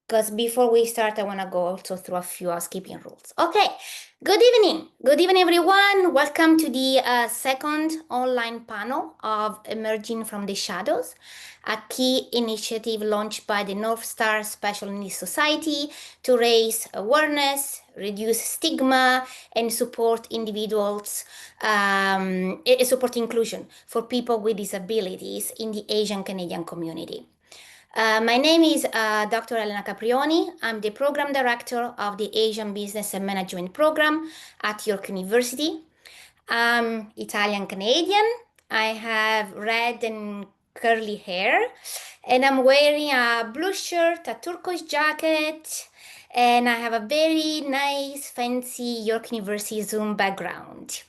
because before we start, I want to go also through a few housekeeping rules. Okay, good evening. Good evening, everyone. Welcome to the second online panel of Emerging from the Shadows, a key initiative launched by the North Star Special Needs Society to raise awareness, reduce stigma, and support individuals, support inclusion for people with disabilities in the Asian Canadian community. My name is Dr. Elena Caprioni. I'm the Program Director of the Asian Business and Management Program at York University. I'm Italian Canadian. I have red and curly hair, and I'm wearing a blue shirt, a turquoise jacket, and I have a very nice, fancy York University Zoom background.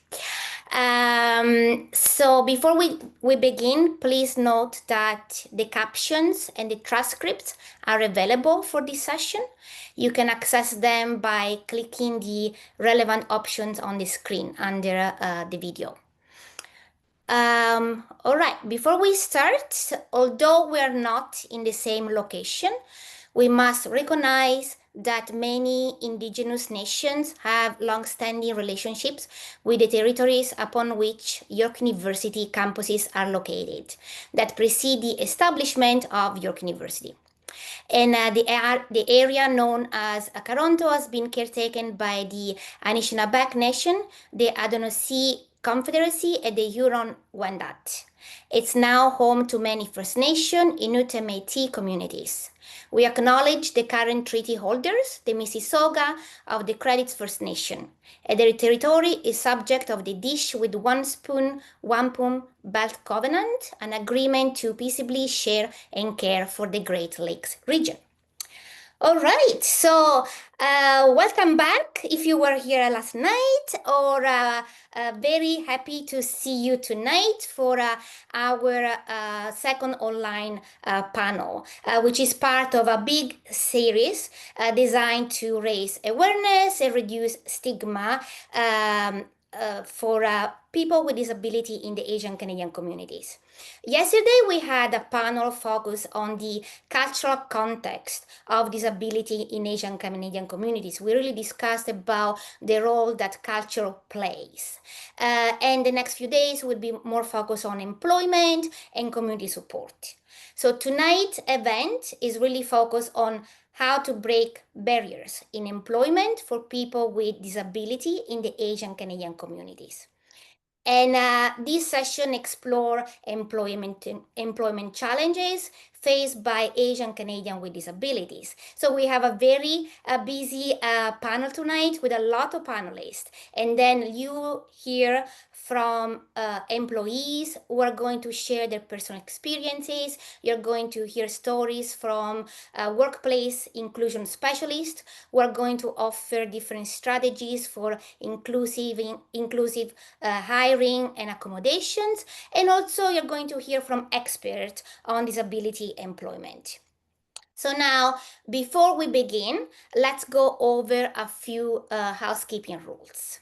So before we begin, please note that the captions and the transcripts are available for this session. You can access them by clicking the relevant options on the screen under the video. All right, before we start, although we are not in the same location, we must recognize that many indigenous nations have long-standing relationships with the territories upon which York University campuses are located that precede the establishment of York University. And the area known as Akaronto has been caretaken by the Anishinaabe Nation, the Adonasi Confederacy, and the Huron-Wendat. It's now home to many First Nation, Inuit, and Métis communities. We acknowledge the current treaty holders, the Mississauga of the Credits First Nation, and their territory is subject of the Dish with One Spoon, Wampum Belt Covenant, an agreement to peaceably share and care for the Great Lakes region. All right, so welcome back if you were here last night, or very happy to see you tonight for our second online panel, which is part of a big series designed to raise awareness and reduce stigma for people with disability in the Asian Canadian communities. Yesterday, we had a panel focused on the cultural context of disability in Asian Canadian communities. We really discussed about the role that culture plays. And the next few days will be more focused on employment and community support. So tonight's event is really focused on how to break barriers in employment for people with disability in the Asian Canadian communities. And this session explore employment challenges faced by Asian Canadian with disabilities. So we have a very busy panel tonight with a lot of panelists. And then you hear from employees who are going to share their personal experiences. You're going to hear stories from workplace inclusion specialists who are going to offer different strategies for inclusive hiring and accommodations. And also you're going to hear from experts on disability employment. So now, before we begin, let's go over a few housekeeping rules.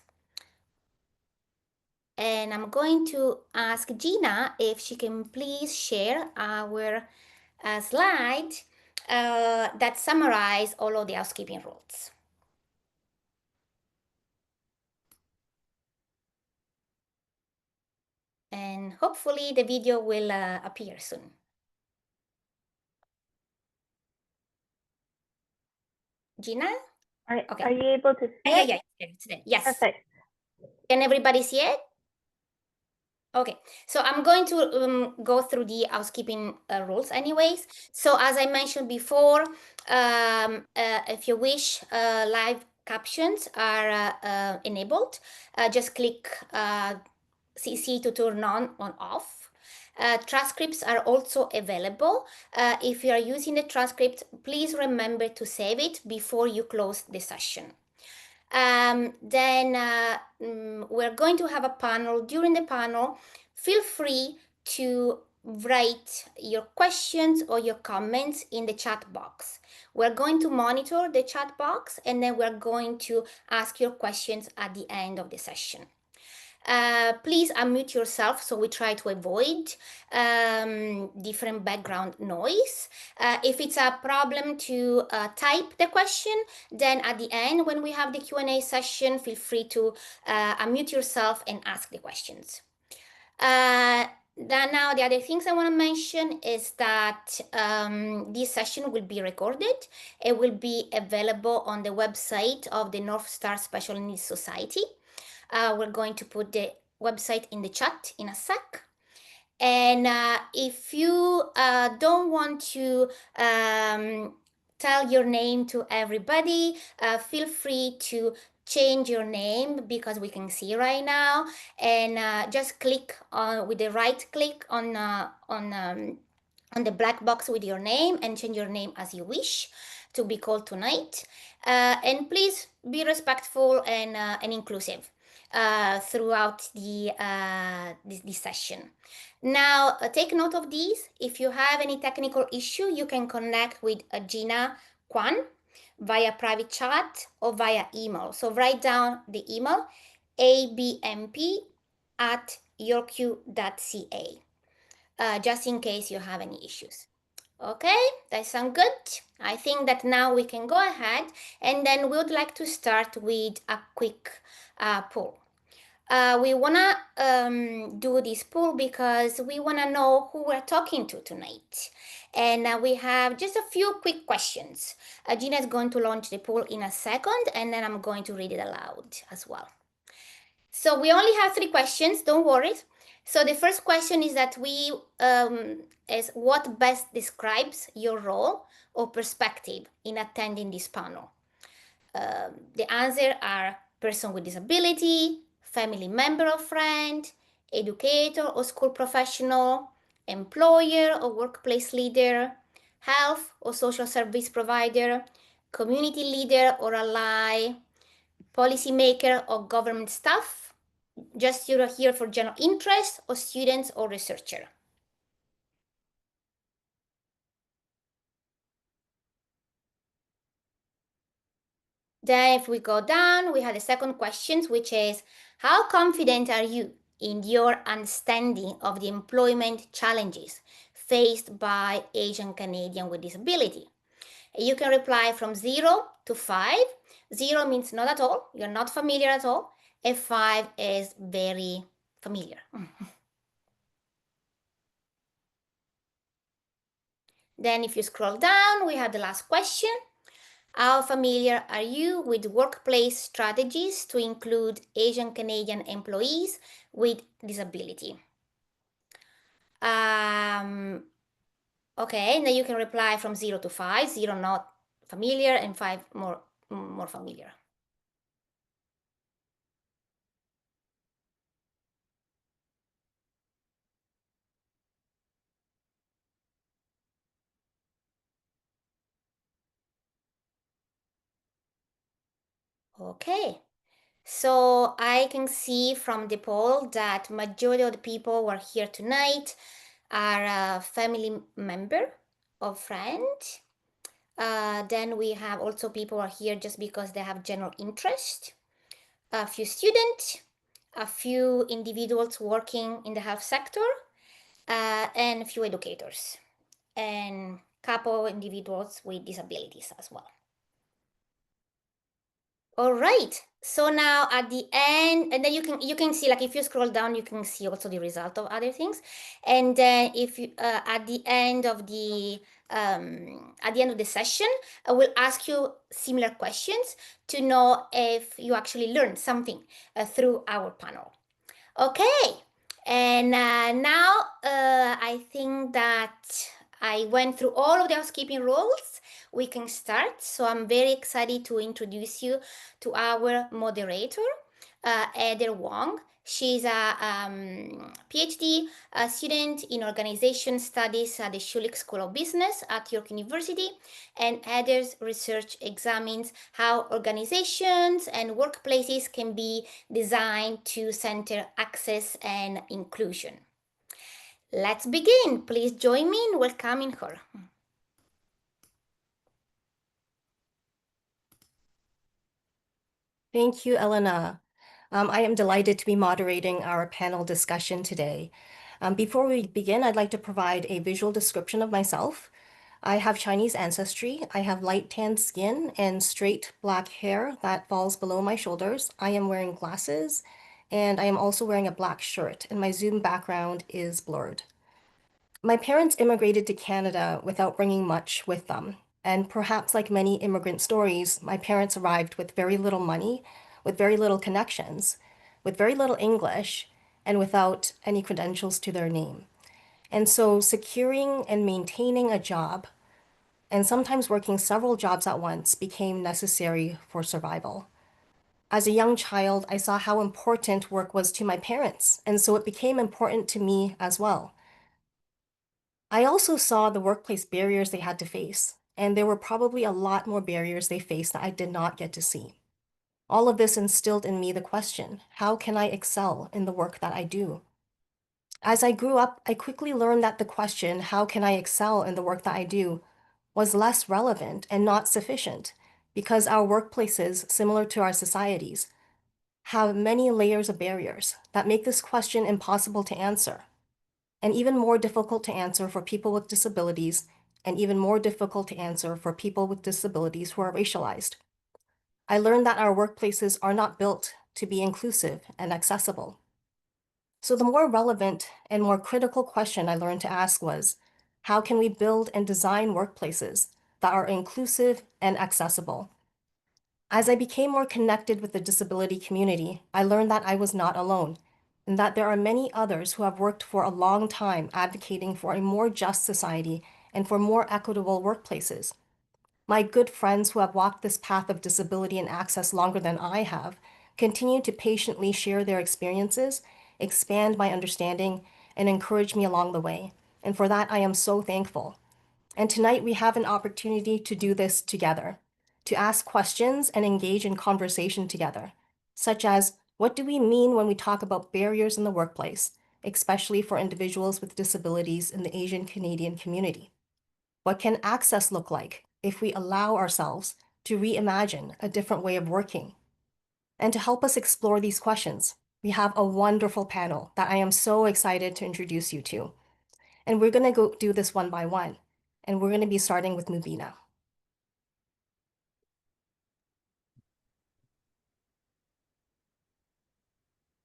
And I'm going to ask Gina if she can please share our slide that summarize all of the housekeeping rules. And hopefully the video will appear soon. Gina? Okay. Are you able to see it? Yeah, it's there. Yes. Perfect. Can everybody see it? Okay, so I'm going to go through the housekeeping rules anyways. So as I mentioned before, if you wish, live captions are enabled. Just click CC to turn on off. Transcripts are also available. If you are using the transcript, please remember to save it before you close the session. Then we're going to have a panel. During the panel, feel free to write your questions or your comments in the chat box. We're going to monitor the chat box, and then we're going to ask your questions at the end of the session. Please unmute yourself, so we try to avoid different background noise. If it's a problem to type the question, then at the end, when we have the Q&A session, feel free to unmute yourself and ask the questions. Now, the other things I want to mention is that this session will be recorded. It will be available on the website of the North Star Special Needs Society. We're going to put the website in the chat in a sec. And if you don't want to tell your name to everybody, feel free to change your name, because we can see right now, and just click on with the right click on the black box with your name and change your name as you wish to be called tonight. And please be respectful and inclusive throughout this session. Now, take note of these. If you have any technical issue, you can connect with Gina Kwan via private chat or via email. So write down the email, abmp@yorku.ca, just in case you have any issues. Okay, that sounds good. I think that now we can go ahead, and then we would like to start with a quick poll. We wanna do this poll because we wanna know who we're talking to tonight. And we have just a few quick questions. Gina is going to launch the poll in a second, and then I'm going to read it aloud as well. So we only have 3 questions, don't worry. So the first question is that is what best describes your role or perspective in attending this panel? The answers are person with disability, family member or friend, educator or school professional, employer or workplace leader, health or social service provider, community leader or ally, policymaker or government staff, just you're here for general interest, or students or researcher. Then if we go down, we have the second question, which is, how confident are you in your understanding of the employment challenges faced by Asian Canadians with disability? You can reply from 0 to 5. 0 means not at all, you're not familiar at all, and 5 is very familiar. Then if you scroll down, we have the last question. How familiar are you with workplace strategies to include Asian Canadian employees with disability? Okay, now you can reply from 0 to 5, 0 not familiar, and 5 more familiar. Okay, so I can see from the poll that majority of the people who are here tonight are a family member or friend. Then we have also people who are here just because they have general interest. A few students, a few individuals working in the health sector, and a few educators, and couple individuals with disabilities as well. All right, so now at the end, and then you can see, like if you scroll down, you can see also the result of other things. And then if you at the end of the session, I will ask you similar questions to know if you actually learned something through our panel. Okay, and now I think that I went through all of the housekeeping rules. We can start. So I'm very excited to introduce you to our moderator, Heather Wong. She's a PhD student in organization studies at the Schulich School of Business at York University, and Heather's research examines how organizations and workplaces can be designed to center access and inclusion. Let's begin. Please join me in welcoming her. Thank you, Elena. I am delighted to be moderating our panel discussion today. Before we begin, I'd like to provide a visual description of myself. I have Chinese ancestry. I have light tan skin and straight black hair that falls below my shoulders. I am wearing glasses, and I am also wearing a black shirt, and my Zoom background is blurred. My parents immigrated to Canada without bringing much with them. And perhaps like many immigrant stories, my parents arrived with very little money, with very little connections, with very little English, and without any credentials to their name. And so securing and maintaining a job, and sometimes working several jobs at once, became necessary for survival. As a young child, I saw how important work was to my parents, and so it became important to me as well. I also saw the workplace barriers they had to face, and there were probably a lot more barriers they faced that I did not get to see. All of this instilled in me the question, how can I excel in the work that I do? As I grew up, I quickly learned that the question, how can I excel in the work that I do, was less relevant and not sufficient because our workplaces, similar to our societies, have many layers of barriers that make this question impossible to answer, and even more difficult to answer for people with disabilities, and even more difficult to answer for people with disabilities who are racialized. I learned that our workplaces are not built to be inclusive and accessible. So the more relevant and more critical question I learned to ask was, how can we build and design workplaces that are inclusive and accessible? As I became more connected with the disability community, I learned that I was not alone, and that there are many others who have worked for a long time advocating for a more just society and for more equitable workplaces. My good friends who have walked this path of disability and access longer than I have continue to patiently share their experiences, expand my understanding, and encourage me along the way. And for that, I am so thankful. And tonight we have an opportunity to do this together, to ask questions and engage in conversation together, such as, what do we mean when we talk about barriers in the workplace, especially for individuals with disabilities in the Asian Canadian community? What can access look like if we allow ourselves to reimagine a different way of working? And to help us explore these questions, we have a wonderful panel that I am so excited to introduce you to. And we're going to go do this one by one. And we're going to be starting with Mubina.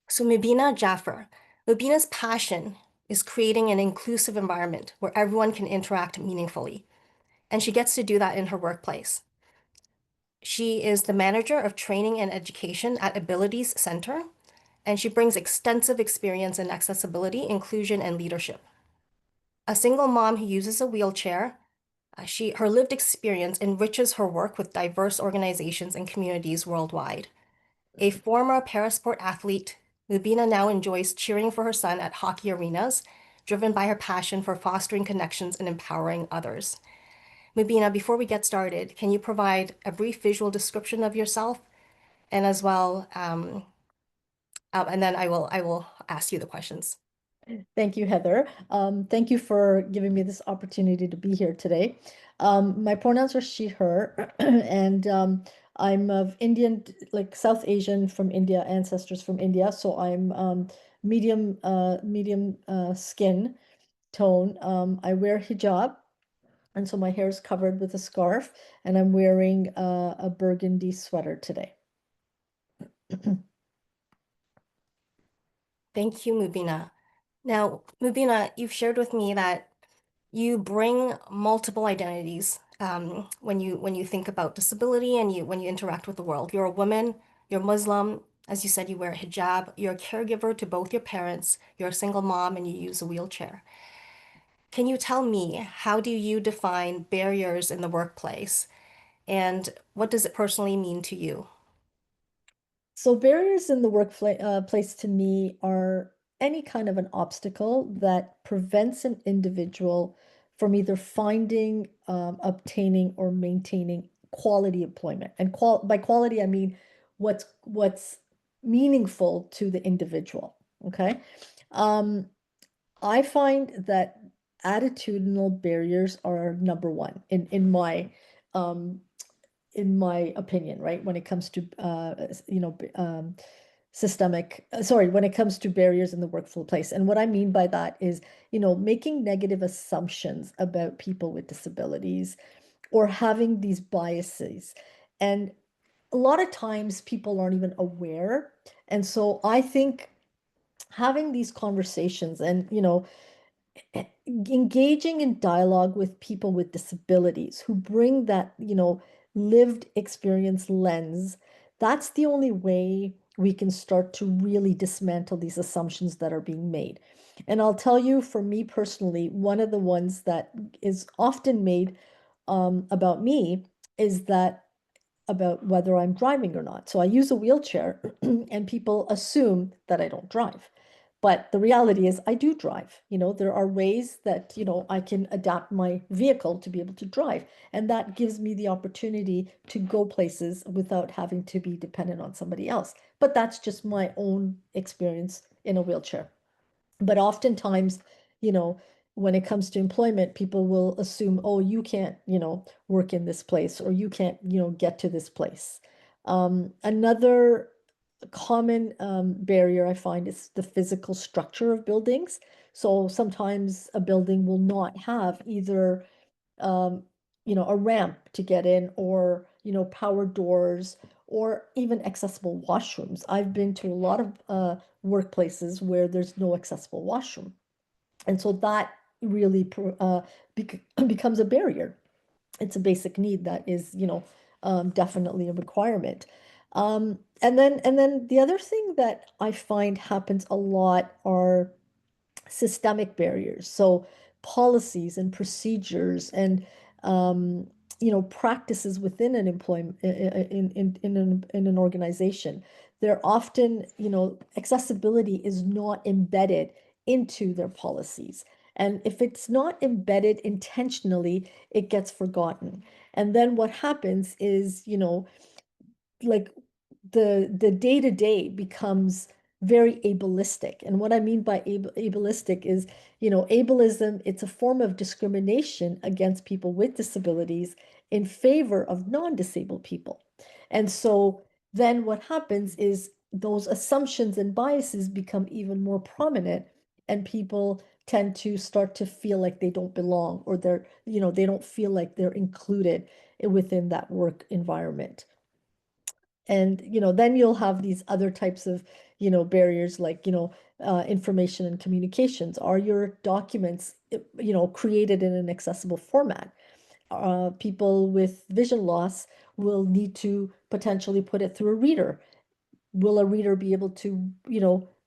So Mubina Jaffer, Mubina's passion is creating an inclusive environment where everyone can interact meaningfully. And she gets to do that in her workplace. She is the manager of training and education at Abilities Center, and she brings extensive experience in accessibility, inclusion, and leadership. A single mom who uses a wheelchair, her lived experience enriches her work with diverse organizations and communities worldwide. A former parasport athlete, Mubina now enjoys cheering for her son at hockey arenas, driven by her passion for fostering connections and empowering others. Mubina, before we get started, can you provide a brief visual description of yourself, and as well, and then I will ask you the questions. Thank you, Heather. Thank you for giving me this opportunity to be here today. My pronouns are she, her, and I'm of Indian, like South Asian from India, ancestors from India. So I'm medium skin tone. I wear hijab, and so my hair is covered with a scarf, and I'm wearing a burgundy sweater today. Thank you, Mubina. Now, Mubina, you've shared with me that you bring multiple identities when you think about disability and when you interact with the world. You're a woman, you're Muslim, as you said, you wear a hijab, you're a caregiver to both your parents, you're a single mom, and you use a wheelchair. Can you tell me, how do you define barriers in the workplace, and what does it personally mean to you? So barriers in the workplace to me are any kind of an obstacle that prevents an individual from either finding, obtaining, or maintaining quality employment. And by quality, I mean what's meaningful to the individual. Okay. Um, I find that attitudinal barriers are number one um, in my opinion, right? When it comes to when it comes to barriers in the workplace. And what I mean by that is, making negative assumptions about people with disabilities or having these biases. And a lot of times people aren't even aware. And so I think having these conversations and, engaging in dialogue with people with disabilities who bring that, lived experience lens, that's the only way we can start to really dismantle these assumptions that are being made. And I'll tell you, for me personally, one of the ones that is often made about me is that about whether I'm driving or not. So I use a wheelchair and people assume that I don't drive. But the reality is I do drive. There are ways that, I can adapt my vehicle to be able to drive. And that gives me the opportunity to go places without having to be dependent on somebody else. But that's just my own experience in a wheelchair. But oftentimes, you know, when it comes to employment, people will assume, oh, you can't, work in this place or you can't, get to this place. Another common barrier I find is the physical structure of buildings. So sometimes a building will not have either, um, a ramp to get in or, power doors or even accessible washrooms. I've been to a lot of workplaces where there's no accessible washroom. And so that really becomes a barrier. It's a basic need that is, definitely a requirement. And then the other thing that I find happens a lot are systemic barriers. So policies and procedures and practices within an employment in an organization. They're often, accessibility is not embedded into their policies. And if it's not embedded intentionally, it gets forgotten. And then what happens is, like the day-to-day becomes very ableistic. And what I mean by ableistic is, ableism, it's a form of discrimination against people with disabilities in favor of non-disabled people. And so then what happens is those assumptions and biases become even more prominent, and people tend to start to feel like they don't belong, or they don't feel like they're included within that work environment. And then you'll have these other types of barriers, like information and communications. Are your documents created in an accessible format? People with vision loss will need to potentially put it through a reader. Will a reader be able to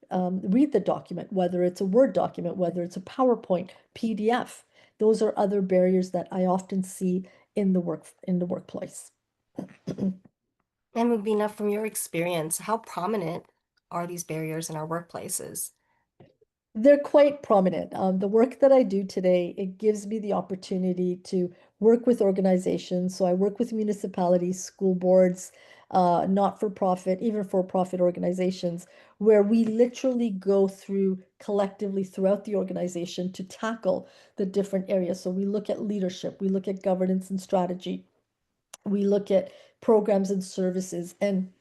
read the document, whether it's a Word document, whether it's a PowerPoint, PDF? Those are other barriers that I often see in the workplace. And Mubina, from your experience, how prominent are these barriers in our workplaces? They're quite prominent. The work that I do today, it gives me the opportunity to work with organizations. So I work with municipalities, school boards, not-for-profit, even for-profit organizations, where we literally go through collectively throughout the organization to tackle the different areas. So we look at leadership, we look at governance and strategy, we look at programs and services, and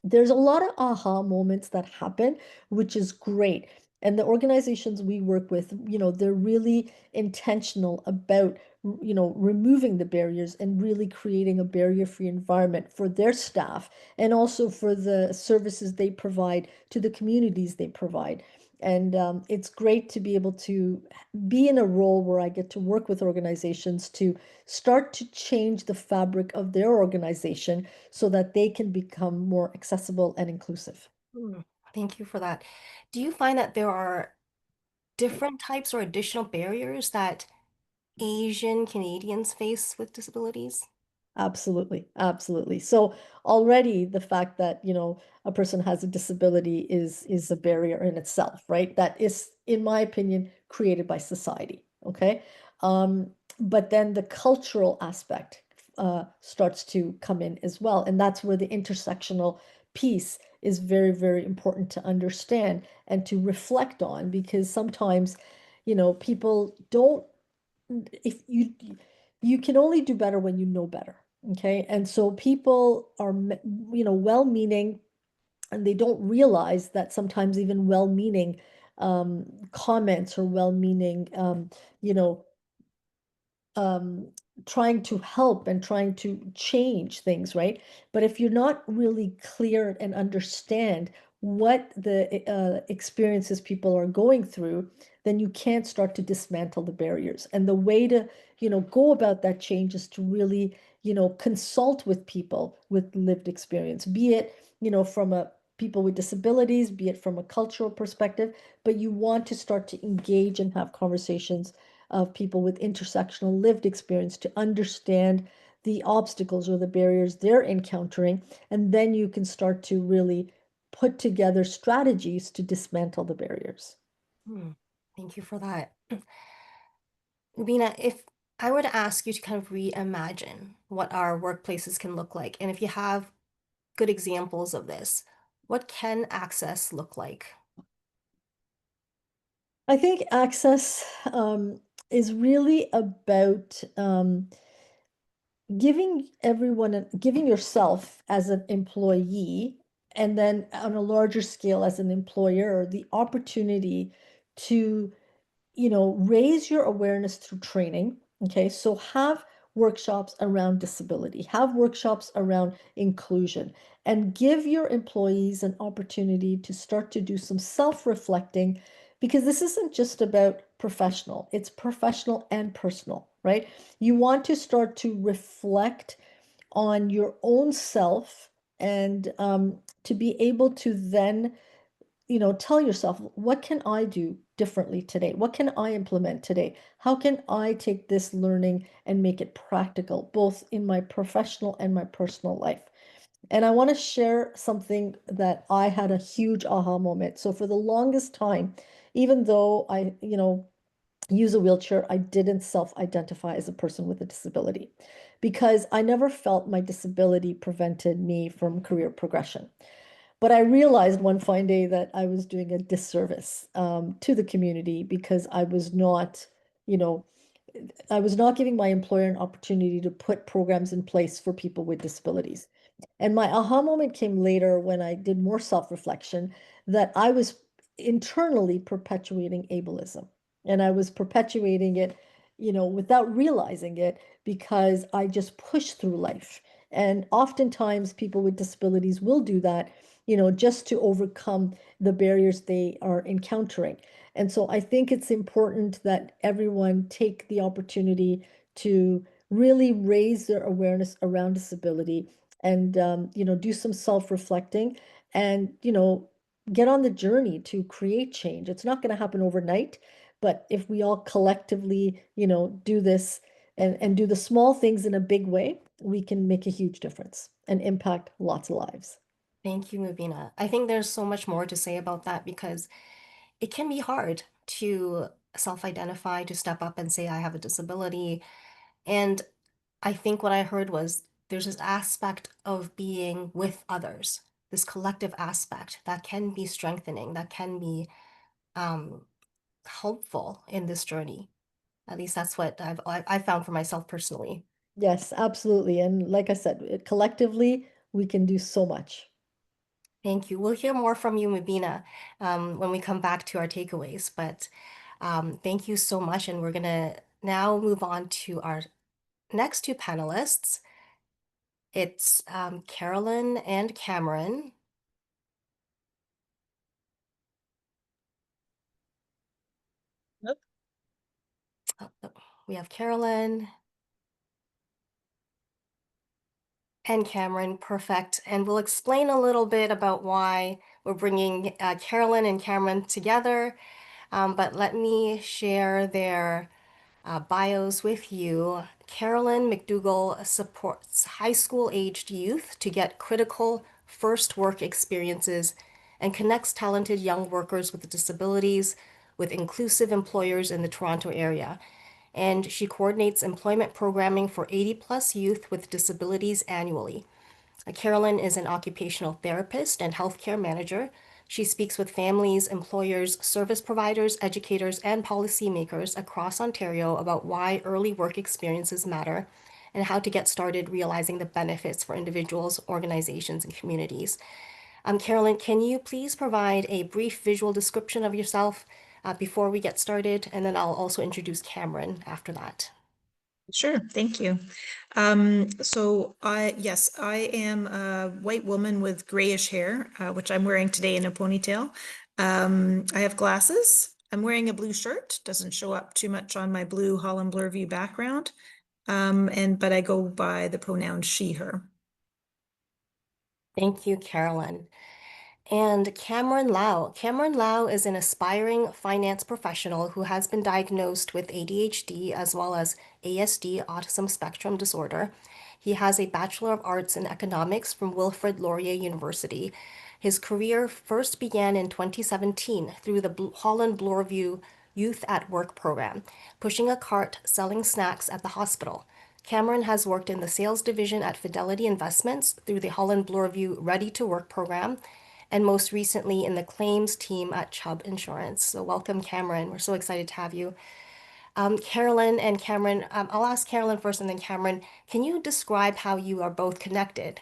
there's a lot of aha moments that happen, which is great. And the organizations we work with, they're really intentional about, removing the barriers and really creating a barrier-free environment for their staff and also for the services they provide to the communities they provide. And it's great to be able to be in a role where I get to work with organizations to start to change the fabric of their organization so that they can become more accessible and inclusive. Thank you for that. Do you find that there are different types or additional barriers that Asian Canadians face with disabilities? Absolutely, absolutely. So already the fact that, a person has a disability is a barrier in itself, right? That is, in my opinion, created by society. Okay. But then the cultural aspect starts to come in as well. And that's where the intersectional piece is very, very important to understand and to reflect on, because sometimes, people don't, if you can only do better when you know better. Okay. And so people are, well-meaning, and they don't realize that sometimes even well-meaning comments or well-meaning, you know, um, trying to help and trying to change things, right? But if you're not really clear and understand what the experiences people are going through, then you can't start to dismantle the barriers. And the way to, go about that change is to really, consult with people with lived experience, be it, from a people with disabilities, be it from a cultural perspective, but you want to start to engage and have conversations of people with intersectional lived experience to understand the obstacles or the barriers they're encountering. And then you can start to really put together strategies to dismantle the barriers. Thank you for that. Rubina, if I were to ask you to kind of reimagine what our workplaces can look like, and if you have good examples of this, what can access look like? I think access is really about giving yourself as an employee, and then on a larger scale as an employer, the opportunity to raise your awareness through training. Okay, so have workshops around disability, have workshops around inclusion, and give your employees an opportunity to start to do some self-reflecting, because this isn't just about professional, it's professional and personal, right? You want to start to reflect on your own self, and to be able to then tell yourself, what can I do differently today? What can I implement today? How can I take this learning and make it practical, both in my professional and my personal life? And I want to share something that I had a huge aha moment. So for the longest time, even though I, use a wheelchair, I didn't self-identify as a person with a disability because I never felt my disability prevented me from career progression. But I realized one fine day that I was doing a disservice to the community because you know, I was not giving my employer an opportunity to put programs in place for people with disabilities. And my aha moment came later when I did more self-reflection, that I was internally perpetuating ableism. And I was perpetuating it, without realizing it, because I just pushed through life. And oftentimes people with disabilities will do that, just to overcome the barriers they are encountering. And so I think it's important that everyone take the opportunity to really raise their awareness around disability, and do some self-reflecting, and get on the journey to create change. It's not going to happen overnight, but if we all collectively do this, and do the small things in a big way, we can make a huge difference and impact lots of lives. Thank you, Mubina. I think there's so much more to say about that because it can be hard to self-identify, to step up and say, I have a disability. And I think what I heard was there's this aspect of being with others, this collective aspect that can be strengthening, that can be um, helpful in this journey. At least that's what I've found for myself personally. Yes, absolutely. And like I said, collectively, we can do so much. Thank you. We'll hear more from you, Mubina, when we come back to our takeaways. But thank you so much. And we're going to now move on to our next two panelists. It's Carolyn and Cameron. Yep. Oh, we have Carolyn and Cameron, perfect. And we'll explain a little bit about why we're bringing Carolyn and Cameron together. But let me share their bios with you. Carolyn McDougall supports high school aged youth to get critical first work experiences and connects talented young workers with disabilities with inclusive employers in the Toronto area. And she coordinates employment programming for 80 plus youth with disabilities annually. Carolyn is an occupational therapist and healthcare manager. She speaks with families, employers, service providers, educators, and policymakers across Ontario about why early work experiences matter and how to get started realizing the benefits for individuals, organizations, and communities. Carolyn, can you please provide a brief visual description of yourself before we get started? And then I'll also introduce Cameron after that. Sure, thank you. Yes, I am a white woman with grayish hair, which I'm wearing today in a ponytail. I have glasses. I'm wearing a blue shirt. Doesn't show up too much on my blue Holland Blur View background. But I go by the pronoun she, her. Thank you, Carolyn. And Cameron Lau. Cameron Lau is an aspiring finance professional who has been diagnosed with ADHD as well as ASD, autism spectrum disorder. He has a Bachelor of Arts in Economics from Wilfrid Laurier University. His career first began in 2017 through the Holland Bloorview Youth at Work program, pushing a cart selling snacks at the hospital. Cameron has worked in the sales division at Fidelity Investments through the Holland Bloorview Ready to Work program, and most recently in the claims team at Chubb Insurance. So welcome, Cameron. We're so excited to have you. Carolyn and Cameron, I'll ask Carolyn first and then Cameron, can you describe how you are both connected?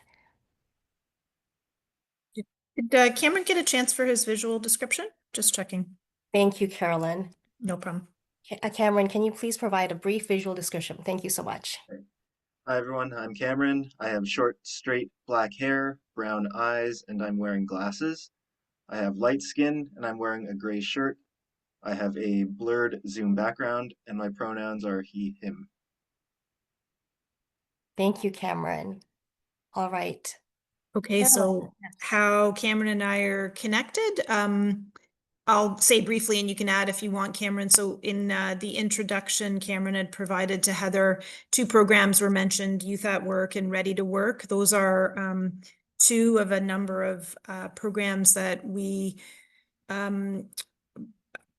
Did Cameron get a chance for his visual description? Just checking. Thank you, Carolyn. No problem. Cameron, can you please provide a brief visual description? Thank you so much. Hi everyone, I'm Cameron. I have short, straight black hair, brown eyes, and I'm wearing glasses. I have light skin and I'm wearing a gray shirt. I have a blurred Zoom background and my pronouns are he, him. Thank you, Cameron. All right. Okay, so how Cameron and I are connected, I'll say briefly and you can add if you want, Cameron. So in the introduction, Cameron had provided to Heather, two programs were mentioned, Youth at Work and Ready to Work. Those are two of a number of programs that we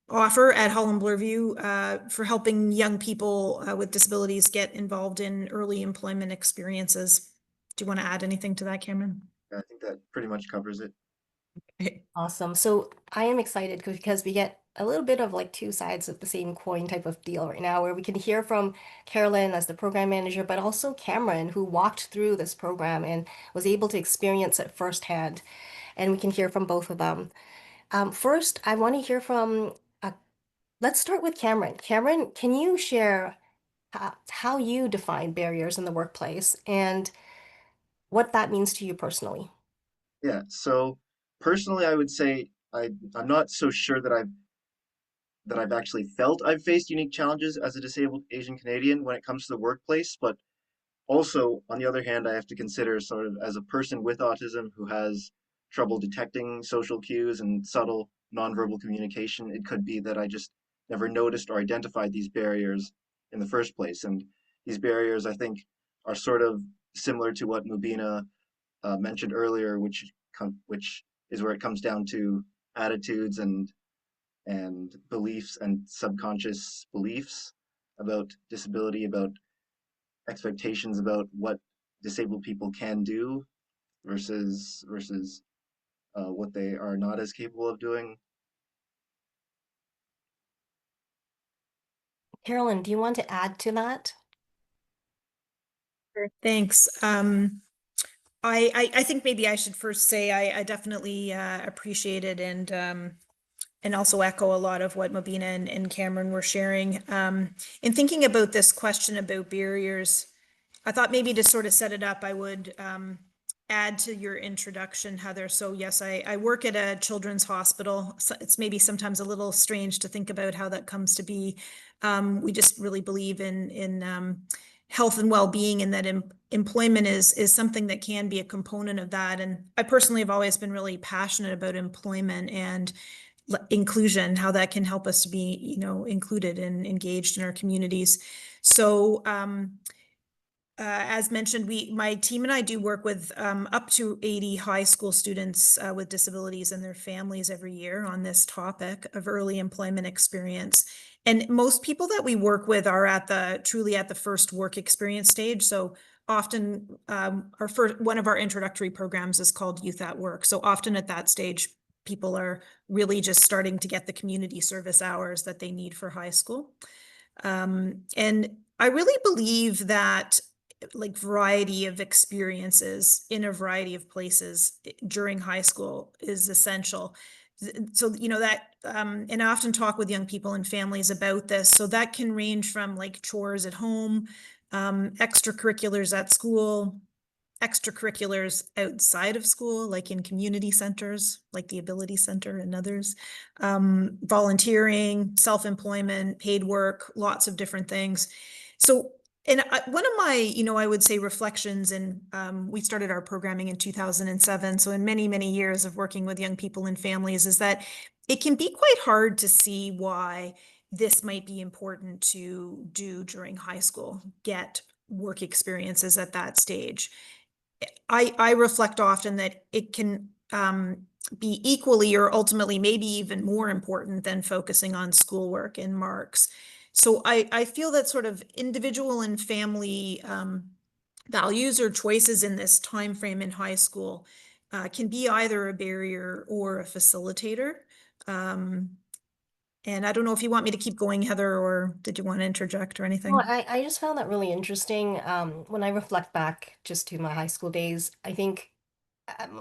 offer at Holland Bloorview for helping young people with disabilities get involved in early employment experiences. Do you want to add anything to that, Cameron? I think that pretty much covers it. Awesome. So I am excited because we get a little bit of like two sides of the same coin type of deal right now, where we can hear from Carolyn as the program manager, but also Cameron, who walked through this program and was able to experience it firsthand. And we can hear from both of them. First, I want to hear from, let's start with Cameron. Cameron, can you share how you define barriers in the workplace and what that means to you personally? Yeah, so personally I would say I'm not so sure that I've actually felt I've faced unique challenges as a disabled Asian Canadian when it comes to the workplace, but also, on the other hand, I have to consider sort of as a person with autism who has trouble detecting social cues and subtle nonverbal communication, it could be that I just never noticed or identified these barriers in the first place. And these barriers, I think, are sort of similar to what Mubina mentioned earlier, which is where it comes down to attitudes and beliefs and subconscious beliefs about disability, about expectations about what disabled people can do versus what they are not as capable of doing. Carolyn, do you want to add to that? Sure. Thanks. I think maybe I should first say I definitely appreciated and also echo a lot of what Mobina and Cameron were sharing. In thinking about this question about barriers, I thought maybe to sort of set it up, I would add to your introduction, Heather. So yes, I work at a children's hospital. So it's maybe sometimes a little strange to think about how that comes to be. We just really believe in health and well-being, and that employment is something that can be a component of that. And I personally have always been really passionate about employment and inclusion, how that can help us to be, included and engaged in our communities. So as mentioned, my team and I do work with up to 80 high school students with disabilities and their families every year on this topic of early employment experience. And most people that we work with are truly at the first work experience stage. So often one of our introductory programs is called Youth at Work. So often at that stage, people are really just starting to get the community service hours that they need for high school. And I really believe that like variety of experiences in a variety of places during high school is essential. So, you know, that, and I often talk with young people and families about this. So that can range from like chores at home, extracurriculars at school, extracurriculars outside of school, like in community centers, like the Ability Center and others, volunteering, self-employment, paid work, lots of different things. So, and one of my, you know, I would say reflections, and we started our programming in 2007. So in many, many years of working with young people and families, is that it can be quite hard to see why this might be important to do during high school, get work experiences at that stage. I reflect often that it can be equally or ultimately maybe even more important than focusing on schoolwork and marks. So I feel that sort of individual and family values or choices in this time frame in high school can be either a barrier or a facilitator. And I don't know if you want me to keep going, Heather, or did you want to interject or anything? Well, I just found that really interesting. When I reflect back just to my high school days, I think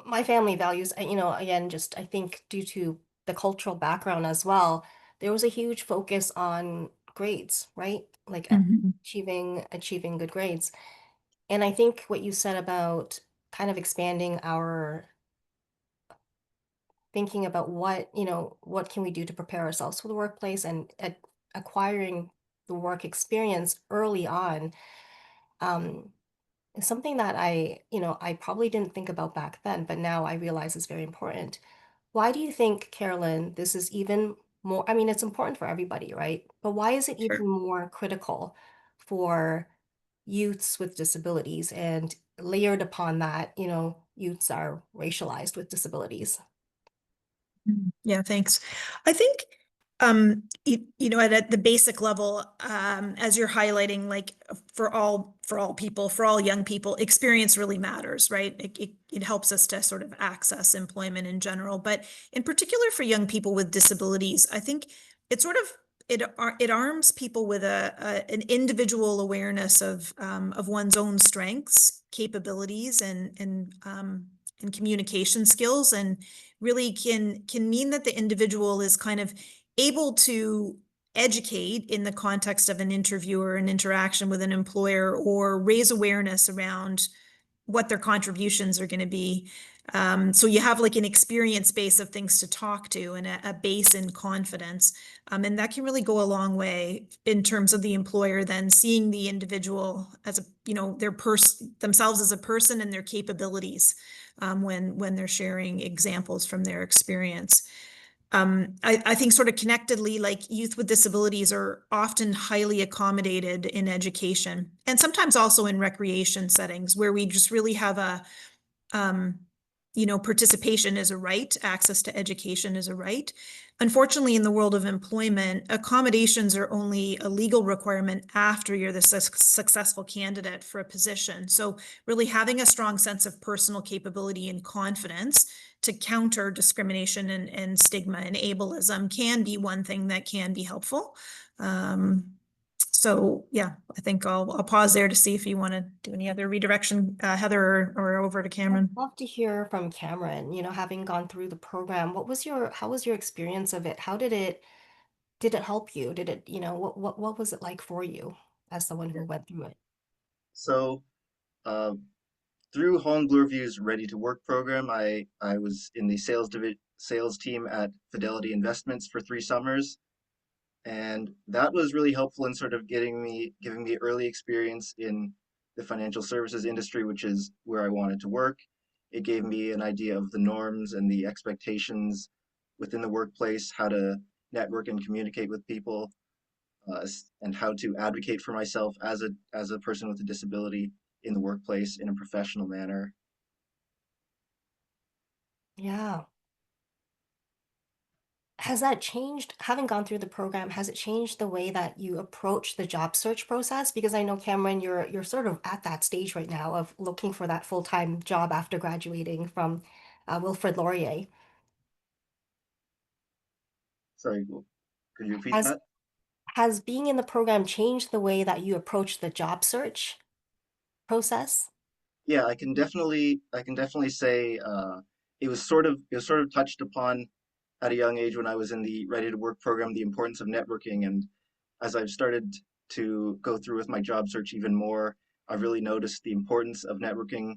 my family values, you know, again, just I think due to the cultural background as well, there was a huge focus on grades, right? Like Mhm. achieving good grades. And I think what you said about kind of expanding our thinking about what, you know, what can we do to prepare ourselves for the workplace and acquiring the work experience early on, um, is something that you know, I probably didn't think about back then, but now I realize is very important. Why do you think, Carolyn, this is even more, I mean, it's important for everybody, right? But why is it Sure. even more critical for youths with disabilities and layered upon that, you know, youths are racialized with disabilities? Yeah, thanks. I think, you know, at the basic level, as you're highlighting, like for all people, for all young people, experience really matters, right? It helps us to sort of access employment in general, but in particular for young people with disabilities, I think it sort of it arms people with an individual awareness of one's own strengths, capabilities, and communication skills, and really can mean that the individual is kind of able to educate in the context of an interview or an interaction with an employer, or raise awareness around what their contributions are going to be. So you have like an experience base of things to talk to and a base in confidence. And that can really go a long way in terms of the employer then seeing the individual as a, you know, themselves as a person and their capabilities when they're sharing examples from their experience. I think sort of connectedly, like youth with disabilities are often highly accommodated in education and sometimes also in recreation settings where we just really have um, you know, participation is a right, access to education is a right. Unfortunately, in the world of employment, accommodations are only a legal requirement after you're the successful candidate for a position. So really having a strong sense of personal capability and confidence to counter discrimination and stigma and ableism can be one thing that can be helpful. So yeah, I think I'll pause there to see if you want to do any other redirection, Heather, or over to Cameron. I'd love to hear from Cameron, you know, having gone through the program, how was your experience of it? Did it help you? Did it, you know, what was it like for you as someone who went through it? So, uh, through Holland Bloorview's Ready to Work program, I was in the sales team at Fidelity Investments for 3 summers, and that was really helpful in sort of giving me early experience in the financial services industry, which is where I wanted to work. It gave me an idea of the norms and the expectations within the workplace, how to network and communicate with people, and how to advocate for myself as a person with a disability in the workplace in a professional manner. Yeah. Has that changed, having gone through the program, has it changed the way that you approach the job search process? Because I know, Cameron, you're sort of at that stage right now of looking for that full-time job after graduating from Wilfrid Laurier. Sorry, could you repeat Has that? has being in the program changed the way that you approach the job search? process? Yeah, I can definitely say it was sort of touched upon at a young age when I was in the Ready to Work program, the importance of networking. And as I've started to go through with my job search even more, I've really noticed the importance of networking.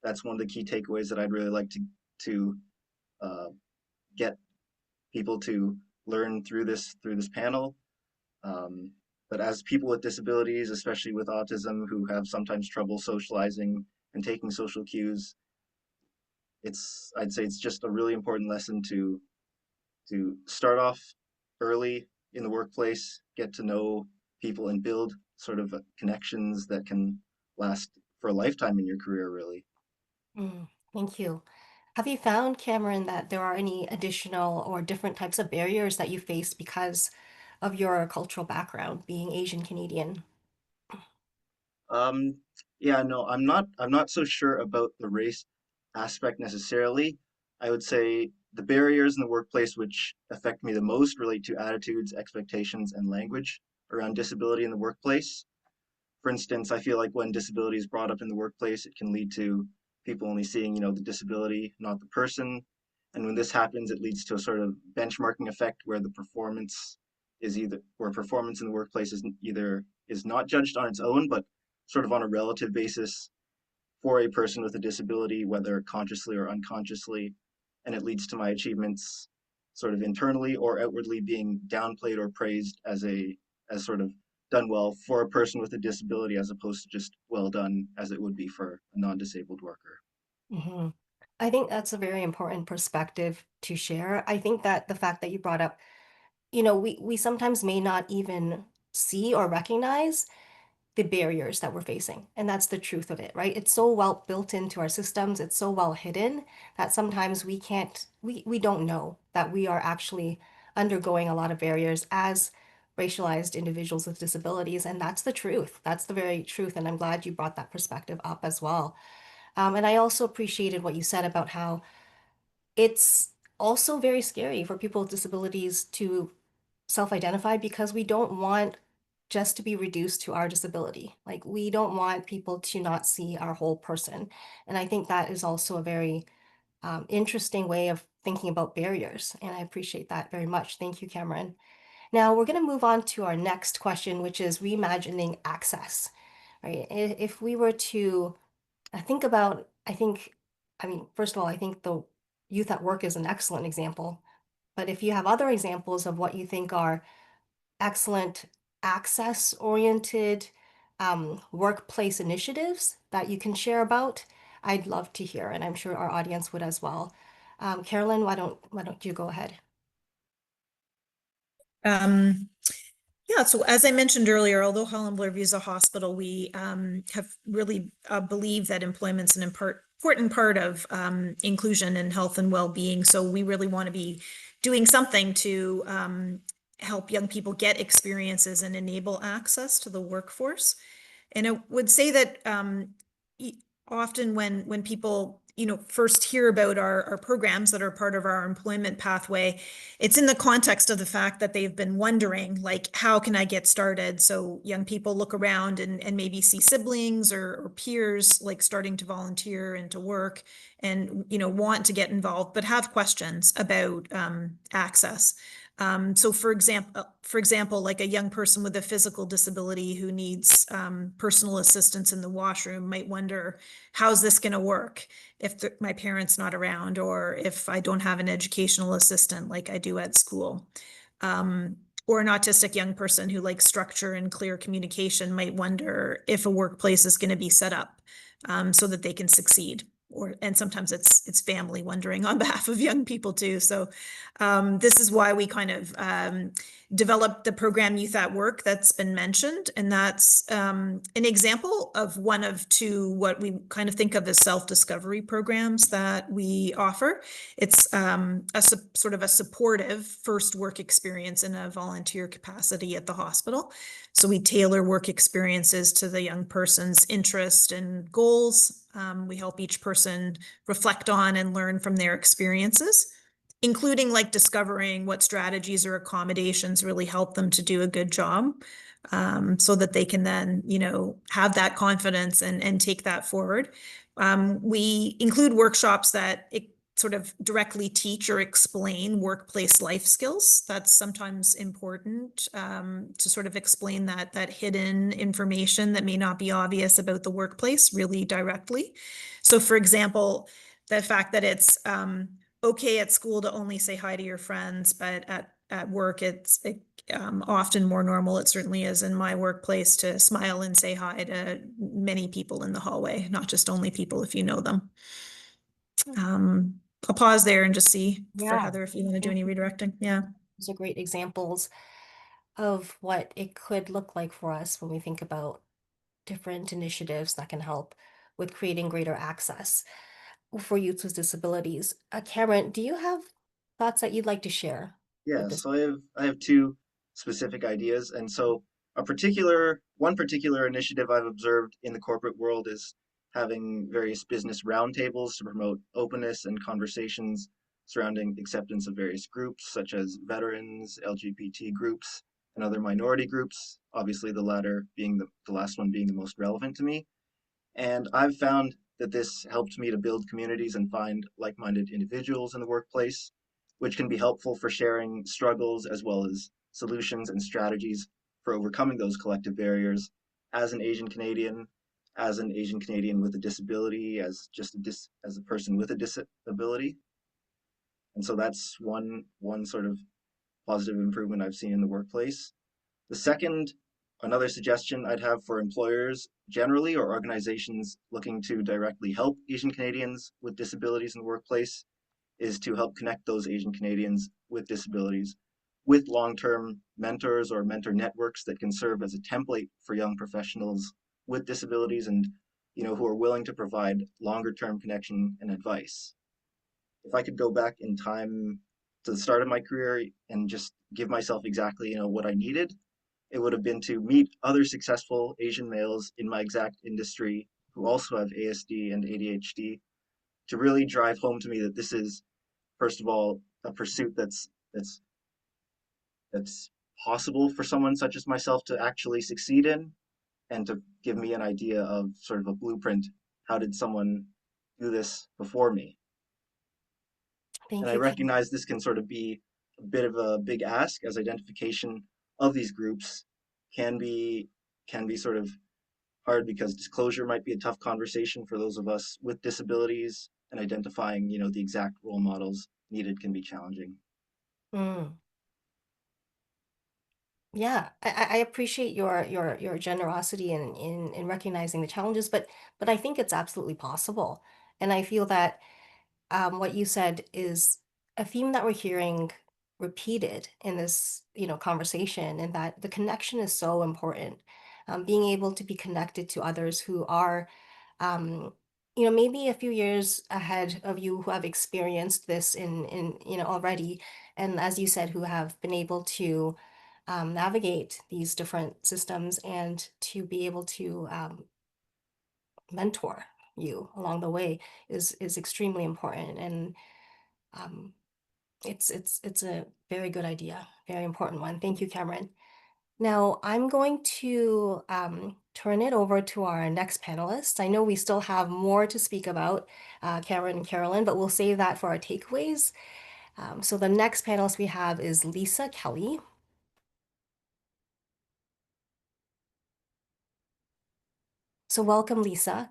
That's one of the key takeaways that I'd really like to uh, get people to learn through this panel. Um, but as people with disabilities, especially with autism, who have sometimes trouble socializing and taking social cues, I'd say it's just a really important lesson to start off early in the workplace, get to know people and build sort of connections that can last for a lifetime in your career, really. Thank you. Have you found, Cameron, that there are any additional or different types of barriers that you face because of your cultural background, being Asian Canadian? Um, yeah, no, I'm not so sure about the race aspect necessarily. I would say the barriers in the workplace which affect me the most relate to attitudes, expectations, and language around disability in the workplace. For instance, I feel like when disability is brought up in the workplace, it can lead to people only seeing, the disability, not the person. And when this happens, it leads to a sort of benchmarking effect where performance in the workplace is not judged on its own, but sort of on a relative basis for a person with a disability, whether consciously or unconsciously. And it leads to my achievements sort of internally or outwardly being downplayed or praised as sort of done well for a person with a disability as opposed to just well done as it would be for a non-disabled worker. hmm I think that's a very important perspective to share. I think that the fact that you brought up, we sometimes may not even see or recognize the barriers that we're facing. And that's the truth of it, right? It's so well built into our systems, it's so well hidden that sometimes we don't know that we are actually undergoing a lot of barriers as racialized individuals with disabilities. And that's the truth. That's the very truth. And I'm glad you brought that perspective up as well. And I also appreciated what you said about how it's also very scary for people with disabilities to self-identify because we don't want just to be reduced to our disability. Like we don't want people to not see our whole person. And I think that is also a very interesting way of thinking about barriers. And I appreciate that very much. Thank you, Cameron. Now we're going to move on to our next question, which is reimagining access, right? If we were to I mean, first of all, I think the youth at work is an excellent example. But if you have other examples of what you think are excellent access-oriented workplace initiatives that you can share about, I'd love to hear, and I'm sure our audience would as well. Carolyn, why don't you go ahead? Yeah, so as I mentioned earlier, although Holland Bloorview is a hospital, we have really believed that employment's an important part of inclusion and health and well-being. So we really want to be doing something to help young people get experiences and enable access to the workforce. And I would say that often when people first hear about our programs that are part of our employment pathway, it's in the context of the fact that they've been wondering, like, how can I get started? So young people look around and maybe see siblings or peers like starting to volunteer and to work and want to get involved, but have questions about access. So for example, like a young person with a physical disability who needs personal assistance in the washroom might wonder, how's this going to work if my parent's not around, or if I don't have an educational assistant like I do at school? Or an autistic young person who likes structure and clear communication might wonder if a workplace is going to be set up so that they can succeed. And sometimes it's family wondering on behalf of young people too. So this is why we kind of developed the program Youth at Work that's been mentioned. And that's an example of one of two what we kind of think of as self-discovery programs that we offer. It's sort of a supportive first work experience in a volunteer capacity at the hospital. So we tailor work experiences to the young person's interest and goals. We help each person reflect on and learn from their experiences, including like discovering what strategies or accommodations really help them to do a good job. so that they can then, have that confidence and take that forward. We include workshops that sort of directly teach or explain workplace life skills. That's sometimes important to sort of explain that hidden information that may not be obvious about the workplace really directly. So for example, the fact that it's okay at school to only say hi to your friends, but at work it's often more normal. It certainly is in my workplace to smile and say hi to many people in the hallway, not just only people if you know them. I'll pause there and just see for Heather if you want to do any redirecting. Yeah. Those are great examples of what it could look like for us when we think about different initiatives that can help with creating greater access for youth with disabilities. Cameron, do you have thoughts that you'd like to share Yeah, with this? so I have two specific ideas, and so one particular initiative I've observed in the corporate world is having various business roundtables to promote openness and conversations surrounding acceptance of various groups, such as veterans, LGBT groups, and other minority groups. Obviously, the latter being the last one being the most relevant to me. And I've found that this helped me to build communities and find like-minded individuals in the workplace, which can be helpful for sharing struggles as well as solutions and strategies for overcoming those collective barriers as an Asian Canadian, as an Asian Canadian with a disability, as a person with a disability. And so that's one sort of positive improvement I've seen in the workplace. The second, another suggestion I'd have for employers generally or organizations looking to directly help Asian Canadians with disabilities in the workplace is to help connect those Asian Canadians with disabilities with long-term mentors or mentor networks that can serve as a template for young professionals with disabilities and who are willing to provide longer-term connection and advice. If I could go back in time to the start of my career and just give myself exactly what I needed, it would have been to meet other successful Asian males in my exact industry who also have ASD and ADHD to really drive home to me that this is, first of all, a pursuit that's possible for someone such as myself to actually succeed in, and to give me an idea of sort of a blueprint. How did someone do this before me? Thank And I you, Cameron. recognize this can sort of be a bit of a big ask, as identification of these groups can be sort of hard because disclosure might be a tough conversation for those of us with disabilities, and identifying, the exact role models needed can be challenging. Mm. Yeah, I appreciate your generosity in recognizing the challenges, but I think it's absolutely possible. And I feel that what you said is a theme that we're hearing repeated in this, conversation, and that the connection is so important. Being able to be connected to others who are, um, maybe a few years ahead of you, who have experienced this already, and as you said, who have been able to navigate these different systems and to be able to mentor you along the way is extremely important. And um, it's a very good idea, very important one. Thank you, Cameron. Now I'm going to turn it over to our next panelist. I know we still have more to speak about, Cameron and Carolyn, but we'll save that for our takeaways. So the next panelist we have is Lisa Kelly. So welcome, Lisa.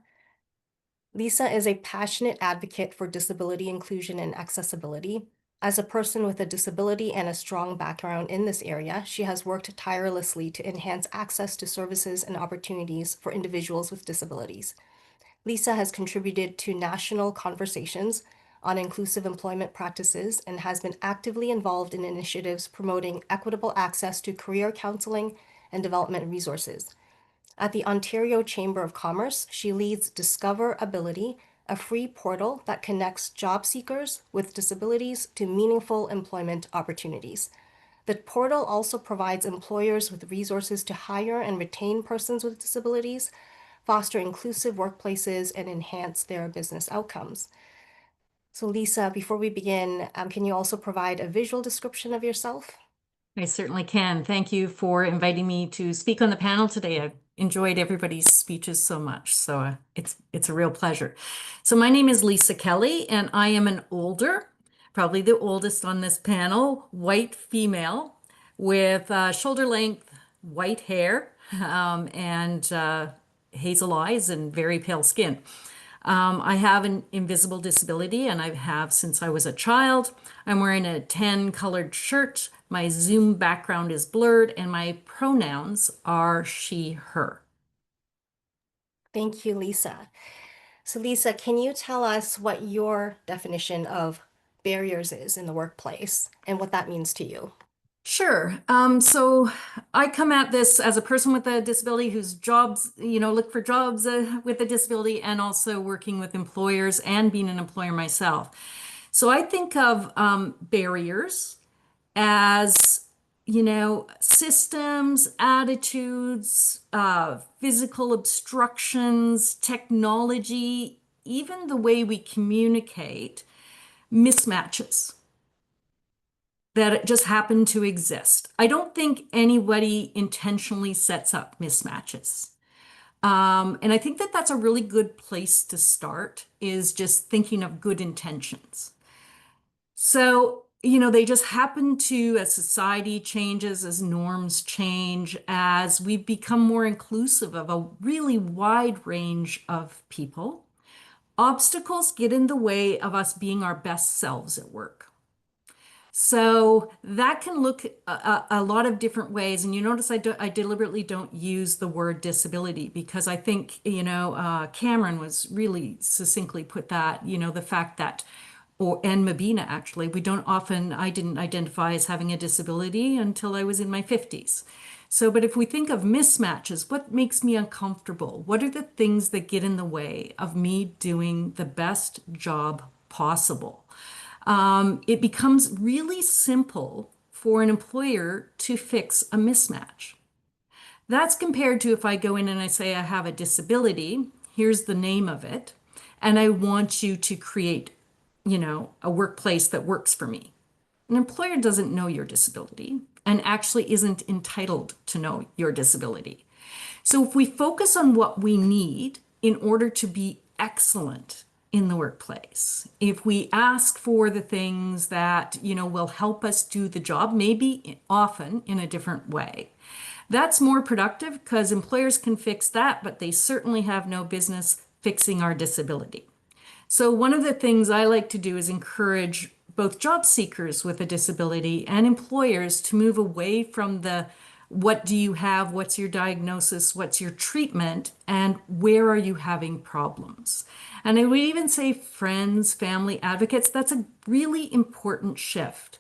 Lisa is a passionate advocate for disability inclusion and accessibility. As a person with a disability and a strong background in this area, she has worked tirelessly to enhance access to services and opportunities for individuals with disabilities. Lisa has contributed to national conversations on inclusive employment practices and has been actively involved in initiatives promoting equitable access to career counseling and development resources. At the Ontario Chamber of Commerce, she leads Discover Ability, a free portal that connects job seekers with disabilities to meaningful employment opportunities. The portal also provides employers with resources to hire and retain persons with disabilities, foster inclusive workplaces, and enhance their business outcomes. So Lisa, before we begin, can you also provide a visual description of yourself? I certainly can. Thank you for inviting me to speak on the panel today. I've enjoyed everybody's speeches so much, so it's a real pleasure. So my name is Lisa Kelly, and I am an older, probably the oldest on this panel, white female with shoulder length white hair and hazel eyes and very pale skin. I have an invisible disability, and I have since I was a child. I'm wearing a tan colored shirt. My Zoom background is blurred, and my pronouns are she, her. Thank you, Lisa. So Lisa, can you tell us what your definition of barriers is in the workplace and what that means to you? Sure. So I come at this as a person with a disability whose jobs, look for jobs with a disability, and also working with employers and being an employer myself. So I think of barriers as, systems, attitudes, physical obstructions, technology, even the way we communicate, mismatches that just happen to exist. I don't think anybody intentionally sets up mismatches. And I think that that's a really good place to start, is just thinking of good intentions. So, they just happen to, as society changes, as norms change, as we become more inclusive of a really wide range of people, obstacles get in the way of us being our best selves at work. So that can look a lot of different ways. And you notice I deliberately don't use the word disability, because I think, Cameron was really succinctly put that, the fact that, and Mabina actually, I didn't identify as having a disability until I was in my 50s. So, but if we think of mismatches, what makes me uncomfortable? What are the things that get in the way of me doing the best job possible? It becomes really simple for an employer to fix a mismatch. That's compared to if I go in and I say, I have a disability, here's the name of it, and I want you to create, a workplace that works for me. An employer doesn't know your disability and actually isn't entitled to know your disability. So if we focus on what we need in order to be excellent in the workplace, if we ask for the things that, will help us do the job, maybe often in a different way, that's more productive, because employers can fix that, but they certainly have no business fixing our disability. So one of the things I like to do is encourage both job seekers with a disability and employers to move away from the what do you have, what's your diagnosis, what's your treatment, and where are you having problems. And I would even say friends, family, advocates, that's a really important shift.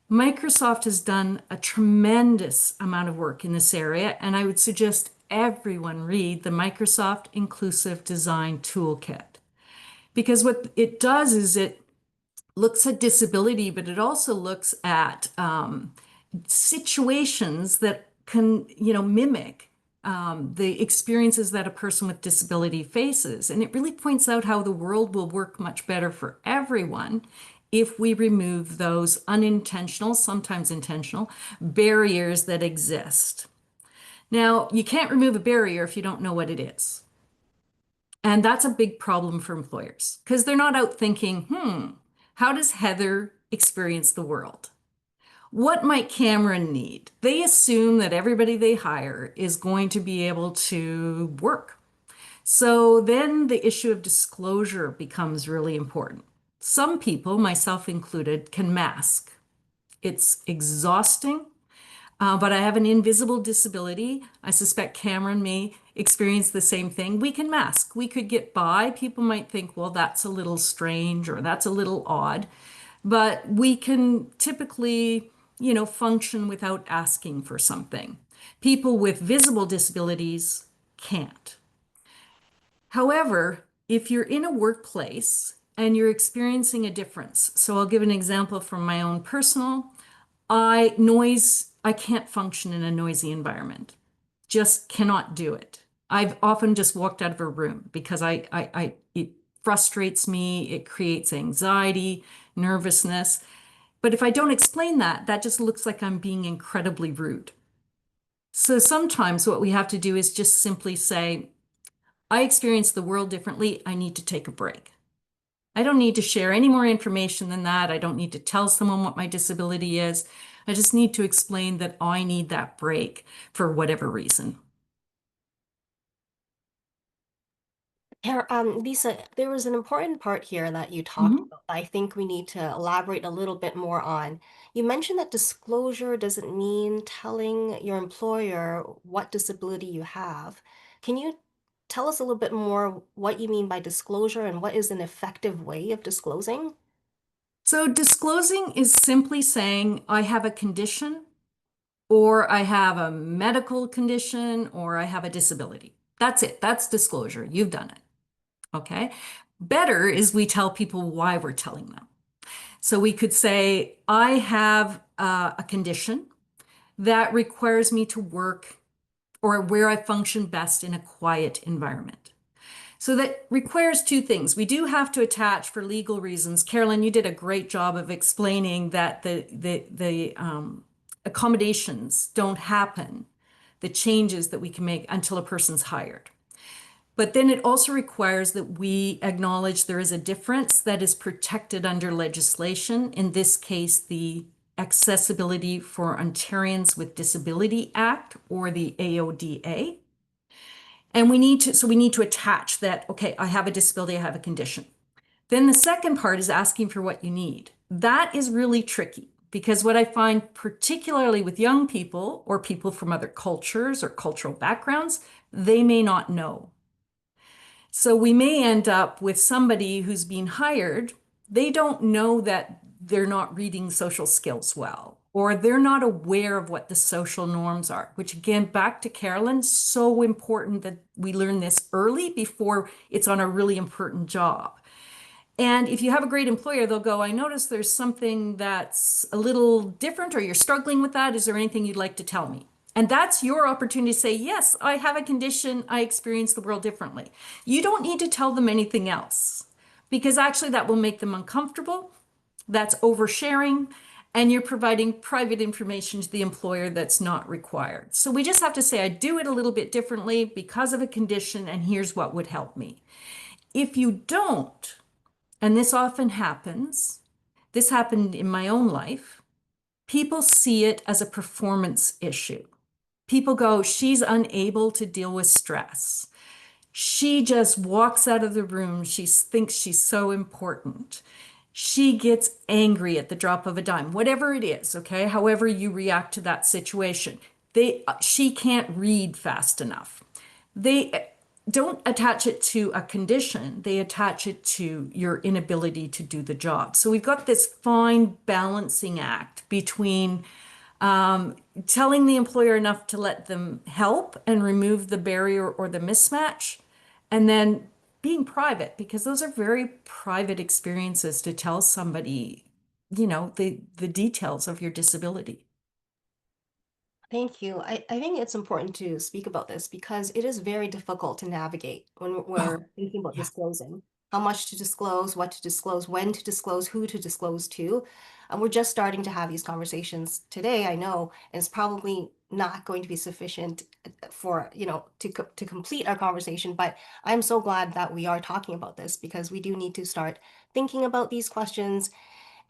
Microsoft has done a tremendous amount of work in this area, and I would suggest everyone read the Microsoft Inclusive Design Toolkit. Because what it does is it looks at disability, but it also looks at situations that can, mimic the experiences that a person with disability faces. And it really points out how the world will work much better for everyone if we remove those unintentional, sometimes intentional, barriers that exist. Now, you can't remove a barrier if you don't know what it is. And that's a big problem for employers, because they're not out thinking, how does Heather experience the world? What might Cameron need? They assume that everybody they hire is going to be able to work. So then the issue of disclosure becomes really important. Some people, myself included, can mask. It's exhausting. But I have an invisible disability. I suspect Cameron may experience the same thing. We can mask. We could get by. People might think, well, that's a little strange or that's a little odd. But we can typically, function without asking for something. People with visible disabilities can't. However, if you're in a workplace and you're experiencing a difference, so I'll give an example from my own personal. I can't function in a noisy environment. Just cannot do it. I've often just walked out of a room because it frustrates me. It creates anxiety, nervousness. But if I don't explain that, that just looks like I'm being incredibly rude. So sometimes what we have to do is just simply say, I experience the world differently. I need to take a break. I don't need to share any more information than that. I don't need to tell someone what my disability is. I just need to explain that I need that break for whatever reason. Lisa, there was an important part here that you talked about that I think we need to elaborate a little bit more on. You mentioned that disclosure doesn't mean telling your employer what disability you have. Can you tell us a little bit more what you mean by disclosure and what is an effective way of disclosing? So disclosing is simply saying, I have a condition, or I have a medical condition, or I have a disability. That's it. That's disclosure. You've done it. Okay. Better is we tell people why we're telling them. So we could say, I have a condition that requires me to work or where I function best in a quiet environment. So that requires two things. We do have to attach for legal reasons. Carolyn, you did a great job of explaining that the accommodations don't happen, the changes that we can make until a person's hired. But then it also requires that we acknowledge there is a difference that is protected under legislation. In this case, the Accessibility for Ontarians with Disability Act, or the AODA. And we need to attach that, okay, I have a disability, I have a condition. Then the second part is asking for what you need. That is really tricky because what I find, particularly with young people or people from other cultures or cultural backgrounds, they may not know. So we may end up with somebody who's being hired. They don't know that they're not reading social skills well, or they're not aware of what the social norms are, which again, back to Carolyn, so important that we learn this early before it's on a really important job. And if you have a great employer, they'll go, I notice there's something that's a little different, or you're struggling with that. Is there anything you'd like to tell me? And that's your opportunity to say, yes, I have a condition. I experience the world differently. You don't need to tell them anything else because actually that will make them uncomfortable. That's oversharing. And you're providing private information to the employer that's not required. So we just have to say, I do it a little bit differently because of a condition, and here's what would help me. If you don't, and this often happens, this happened in my own life, people see it as a performance issue. People go, she's unable to deal with stress. She just walks out of the room. She thinks she's so important. She gets angry at the drop of a dime, whatever it is, okay? However you react to that situation. She can't read fast enough. They don't attach it to a condition. They attach it to your inability to do the job. So we've got this fine balancing act between telling the employer enough to let them help and remove the barrier or the mismatch, and then being private, because those are very private experiences to tell somebody, the details of your disability. Thank you. I think it's important to speak about this because it is very difficult to navigate when we're thinking about disclosing. How much to disclose, what to disclose, when to disclose, who to disclose to. And we're just starting to have these conversations today, I know, and it's probably not going to be sufficient for, to complete our conversation. But I'm so glad that we are talking about this because we do need to start thinking about these questions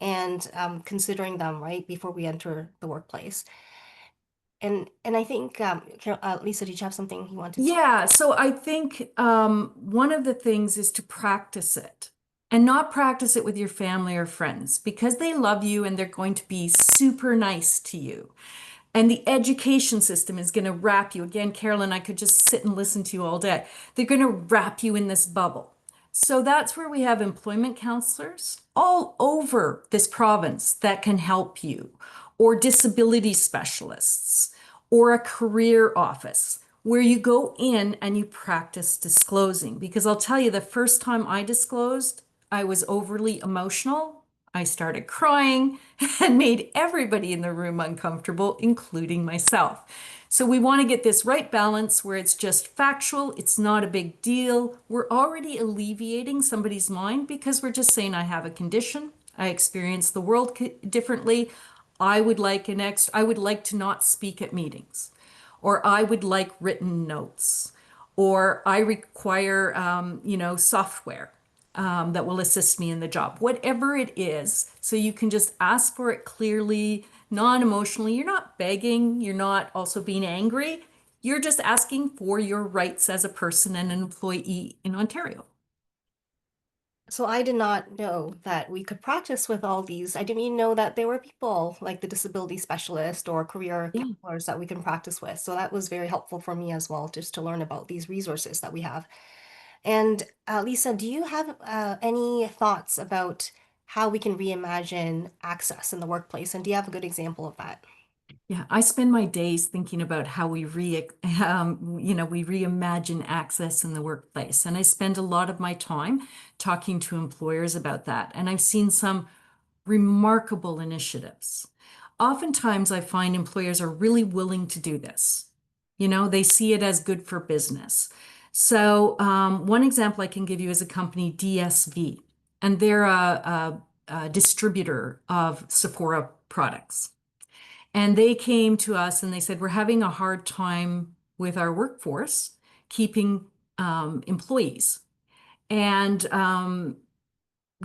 and considering them, right, before we enter the workplace. And I think, Lisa, did you have something you wanted to say? Yeah, so I think one of the things is to practice it and not practice it with your family or friends because they love you and they're going to be super nice to you. And the education system is going to wrap you. Again, Carolyn, I could just sit and listen to you all day. They're going to wrap you in this bubble. So that's where we have employment counselors all over this province that can help you, or disability specialists, or a career office where you go in and you practice disclosing. Because I'll tell you, the first time I disclosed, I was overly emotional. I started crying and made everybody in the room uncomfortable, including myself. So we want to get this right balance where it's just factual, it's not a big deal. We're already alleviating somebody's mind because we're just saying I have a condition I experience the world differently. I would like I would like to not speak at meetings, or I would like written notes, or I require, software that will assist me in the job, whatever it is. So you can just ask for it clearly, non-emotionally. You're not begging, you're not also being angry. You're just asking for your rights as a person and an employee in Ontario. So I did not know that we could practice with all these. I didn't even know that there were people like the disability specialist or career Yeah. counselors that we can practice with. So that was very helpful for me as well, just to learn about these resources that we have. And Lisa, do you have any thoughts about how we can reimagine access in the workplace? And do you have a good example of that? Yeah, I spend my days thinking about how we we reimagine access in the workplace, and I spend a lot of my time talking to employers about that. And I've seen some remarkable initiatives. Oftentimes, I find employers are really willing to do this. They see it as good for business. So, one example I can give you is a company, DSV, and they're a distributor of Sephora products. And they came to us and they said, we're having a hard time with our workforce keeping employees. And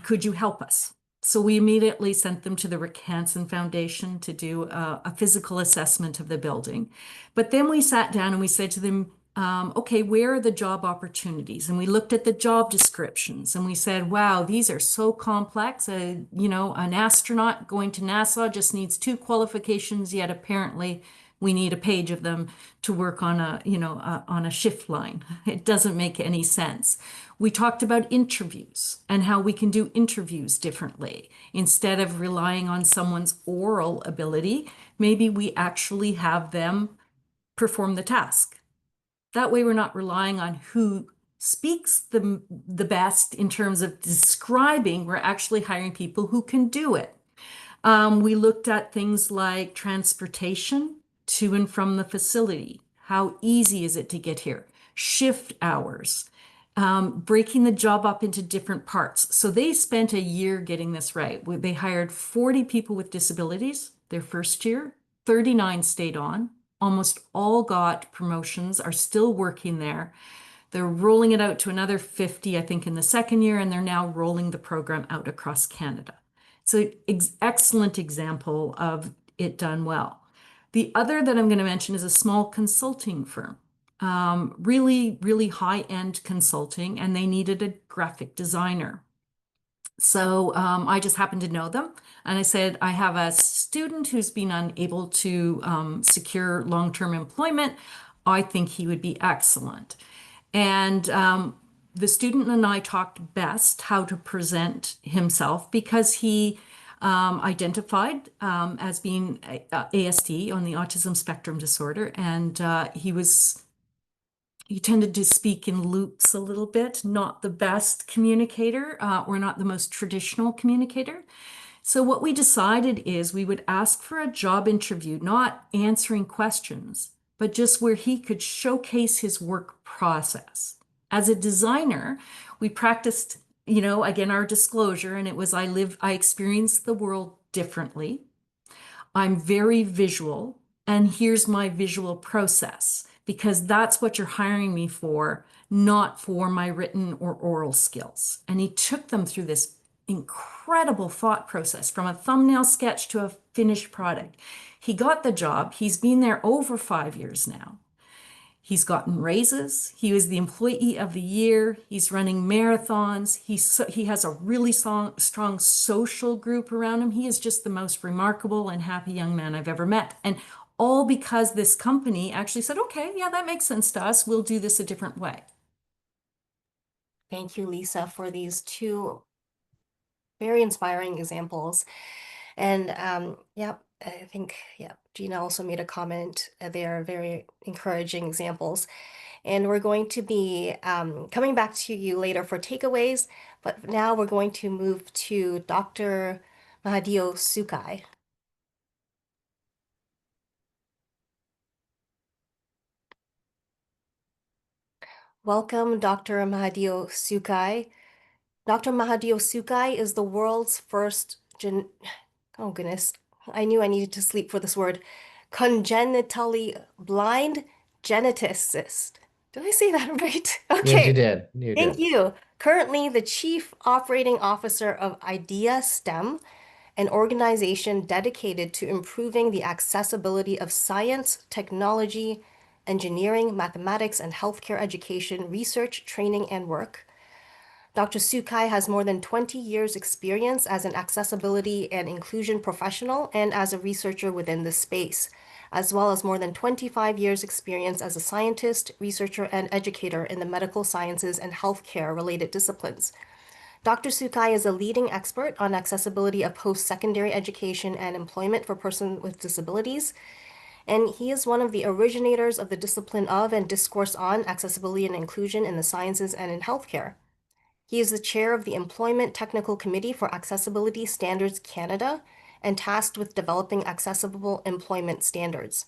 could you help us? So we immediately sent them to the Rick Hansen Foundation to do a physical assessment of the building. But then we sat down and we said to them, okay, where are the job opportunities? And we looked at the job descriptions and we said, wow, these are so complex. An astronaut going to NASA just needs 2 qualifications, yet apparently we need a page of them to work on on a shift line. It doesn't make any sense. We talked about interviews and how we can do interviews differently. Instead of relying on someone's oral ability, maybe we actually have them perform the task. That way we're not relying on who speaks the best in terms of describing. We're actually hiring people who can do it. We looked at things like transportation to and from the facility. How easy is it to get here? Shift hours, breaking the job up into different parts. So they spent a year getting this right. They hired 40 people with disabilities their first year, 39 stayed on. Almost all got promotions, are still working there. They're rolling it out to another 50, I think, in the second year, and they're now rolling the program out across Canada. So excellent example of it done well. The other that I'm going to mention is a small consulting firm, really, really high-end consulting, and they needed a graphic designer. So I just happened to know them. And I said, I have a student who's been unable to secure long-term employment. I think he would be excellent. And the student and I talked best how to present himself because he identified as being ASD, on the autism spectrum disorder. And he tended to speak in loops a little bit, not the best communicator or not the most traditional communicator. So what we decided is we would ask for a job interview, not answering questions, but just where he could showcase his work process. As a designer, we practiced, again, our disclosure, and it was I experience the world differently. I'm very visual, and here's my visual process, because that's what you're hiring me for, not for my written or oral skills. And he took them through this incredible thought process from a thumbnail sketch to a finished product. He got the job. He's been there over 5 years now. He's gotten raises. He was the employee of the year. He's running marathons. He has a really strong social group around him. He is just the most remarkable and happy young man I've ever met. And all because this company actually said, okay, yeah, that makes sense to us. We'll do this a different way. Thank you, Lisa, for these 2 very inspiring examples. And I think, Gina also made a comment. They are very encouraging examples. And we're going to be coming back to you later for takeaways, but now we're going to move to Dr. Mahadio Sukai. Welcome, Dr. Mahadio Sukai. Dr. Mahadio Sukai is the world's first oh goodness, I knew I needed to sleep for this word, congenitally blind geneticist. Did I say that right? Yes, you Okay, did. You thank did. you. Currently the Chief Operating Officer of IDEA STEM, an organization dedicated to improving the accessibility of science, technology, engineering, mathematics, and healthcare education, research, training, and work. Dr. Sukai has more than 20 years experience as an accessibility and inclusion professional and as a researcher within this space, as well as more than 25 years experience as a scientist, researcher, and educator in the medical sciences and healthcare related disciplines. Dr. Sukai is a leading expert on accessibility of post-secondary education and employment for persons with disabilities, and he is one of the originators of the discipline of and discourse on accessibility and inclusion in the sciences and in healthcare. He is the chair of the Employment Technical Committee for Accessibility Standards Canada and tasked with developing accessible employment standards.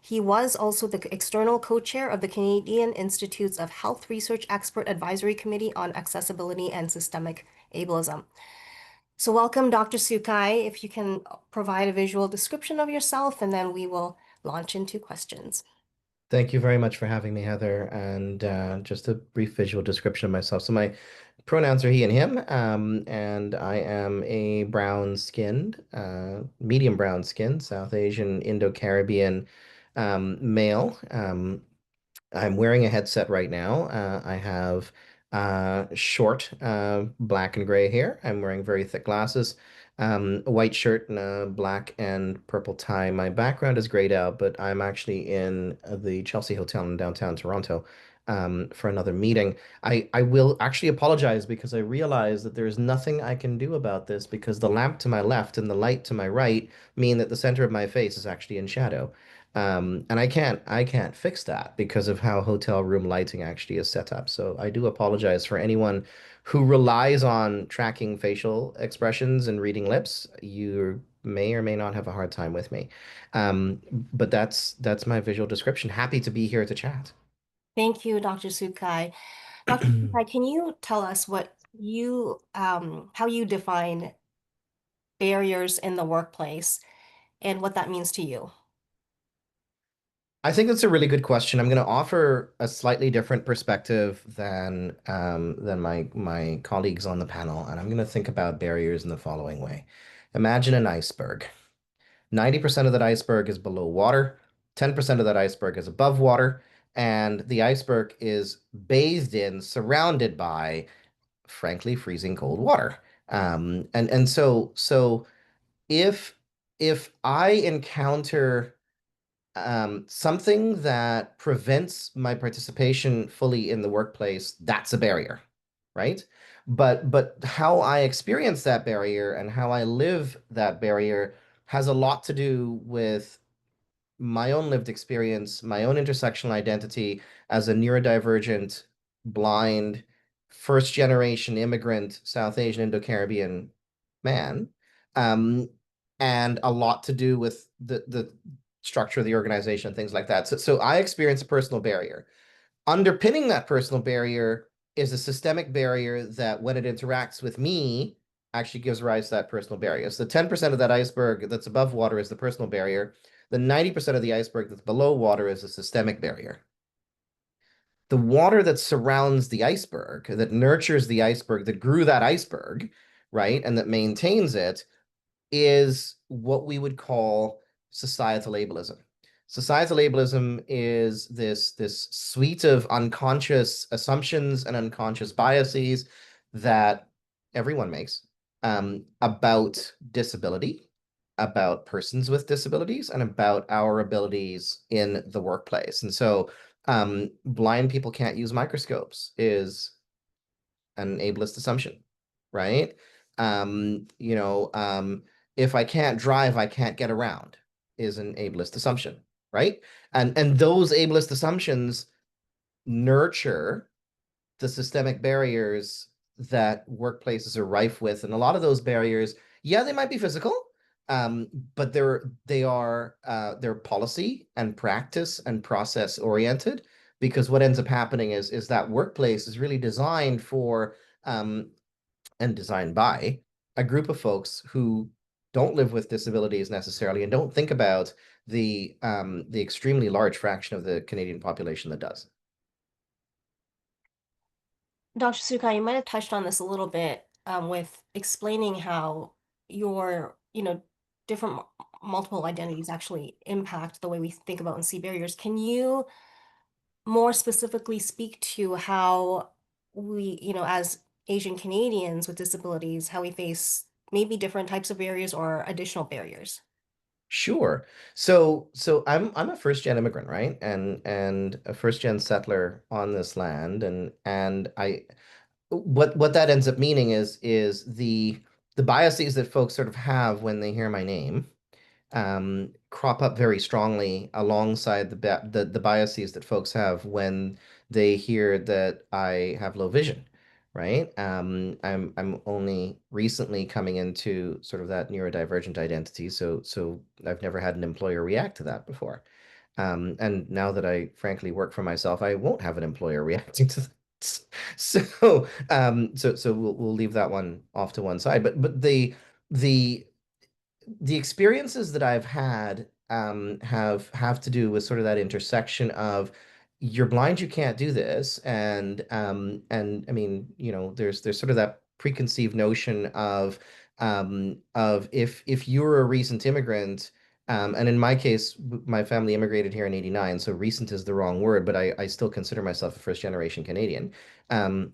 He was also the external co-chair of the Canadian Institutes of Health Research Expert Advisory Committee on Accessibility and Systemic Ableism. So welcome, Dr. Sukai. If you can provide a visual description of yourself, and then we will launch into questions. Thank you very much for having me, Heather. And just a brief visual description of myself. So my pronouns are he and him, and I am a brown-skinned, medium brown-skinned, South Asian, Indo-Caribbean male. I'm wearing a headset right now. I have short black and gray hair. I'm wearing very thick glasses, a white shirt, and a black and purple tie. My background is grayed out, but I'm actually in the Chelsea Hotel in downtown Toronto for another meeting. I will actually apologize because I realize that there's nothing I can do about this because the lamp to my left and the light to my right mean that the center of my face is actually in shadow. And I can't fix that because of how hotel room lighting actually is set up. So I do apologize for anyone who relies on tracking facial expressions and reading lips. You may or may not have a hard time with me. But that's my visual description. Happy to be here to chat. Thank you, Dr. Sukai. Dr. Sukai, can you tell us what how you define barriers in the workplace and what that means to you? I think that's a really good question. I'm going to offer a slightly different perspective than my colleagues on the panel, and I'm going to think about barriers in the following way. Imagine an iceberg. 90% of that iceberg is below water, 10% of that iceberg is above water, and the iceberg is bathed in, surrounded by, frankly, freezing cold water. And so if if I encounter something that prevents my participation fully in the workplace, that's a barrier, right? But how I experience that barrier and how I live that barrier has a lot to do with my own lived experience, my own intersectional identity as a neurodivergent, blind, first generation immigrant, South Asian, Indo-Caribbean man, um, and a lot to do with the structure of the organization and things like that. So I experience a personal barrier. Underpinning that personal barrier is a systemic barrier that when it interacts with me, actually gives rise to that personal barrier. So the 10% of that iceberg that's above water is the personal barrier. The 90% of the iceberg that's below water is a systemic barrier. The water that surrounds the iceberg, that nurtures the iceberg, that grew that iceberg, right, and that maintains it, is what we would call societal ableism. Societal ableism is this suite of unconscious assumptions and unconscious biases that everyone makes about disability, about persons with disabilities, and about our abilities in the workplace. And so blind people can't use microscopes is an ableist assumption, right? You know, if I can't drive, I can't get around is an ableist assumption, right? And those ableist assumptions nurture the systemic barriers that workplaces are rife with. And a lot of those barriers, yeah, they might be physical, but they're policy and practice and process oriented, because what ends up happening is that workplace is really designed for and designed by a group of folks who don't live with disabilities necessarily and don't think about the extremely large fraction of the Canadian population that does. Dr. Sukai, you might have touched on this a little bit with explaining how your, different multiple identities actually impact the way we think about and see barriers. Can you more specifically speak to how we, as Asian Canadians with disabilities, how we face maybe different types of barriers or additional barriers? Sure. So I'm a first gen immigrant, right? And a first gen settler on this land, and I what that ends up meaning is the biases that folks sort of have when they hear my name crop up very strongly alongside the biases that folks have when they hear that I have low vision, right? I'm only recently coming into sort of that neurodivergent identity, so I've never had an employer react to that before. And now that I frankly work for myself, I won't have an employer reacting to that. So we'll leave that one off to one side. But the the experiences that I've had have to do with sort of that intersection of you're blind, you can't do this, and I mean, there's sort of that preconceived notion of if you're a recent immigrant, and in my case, my family immigrated here in '89, so recent is the wrong word, but I still consider myself a first generation Canadian. Um,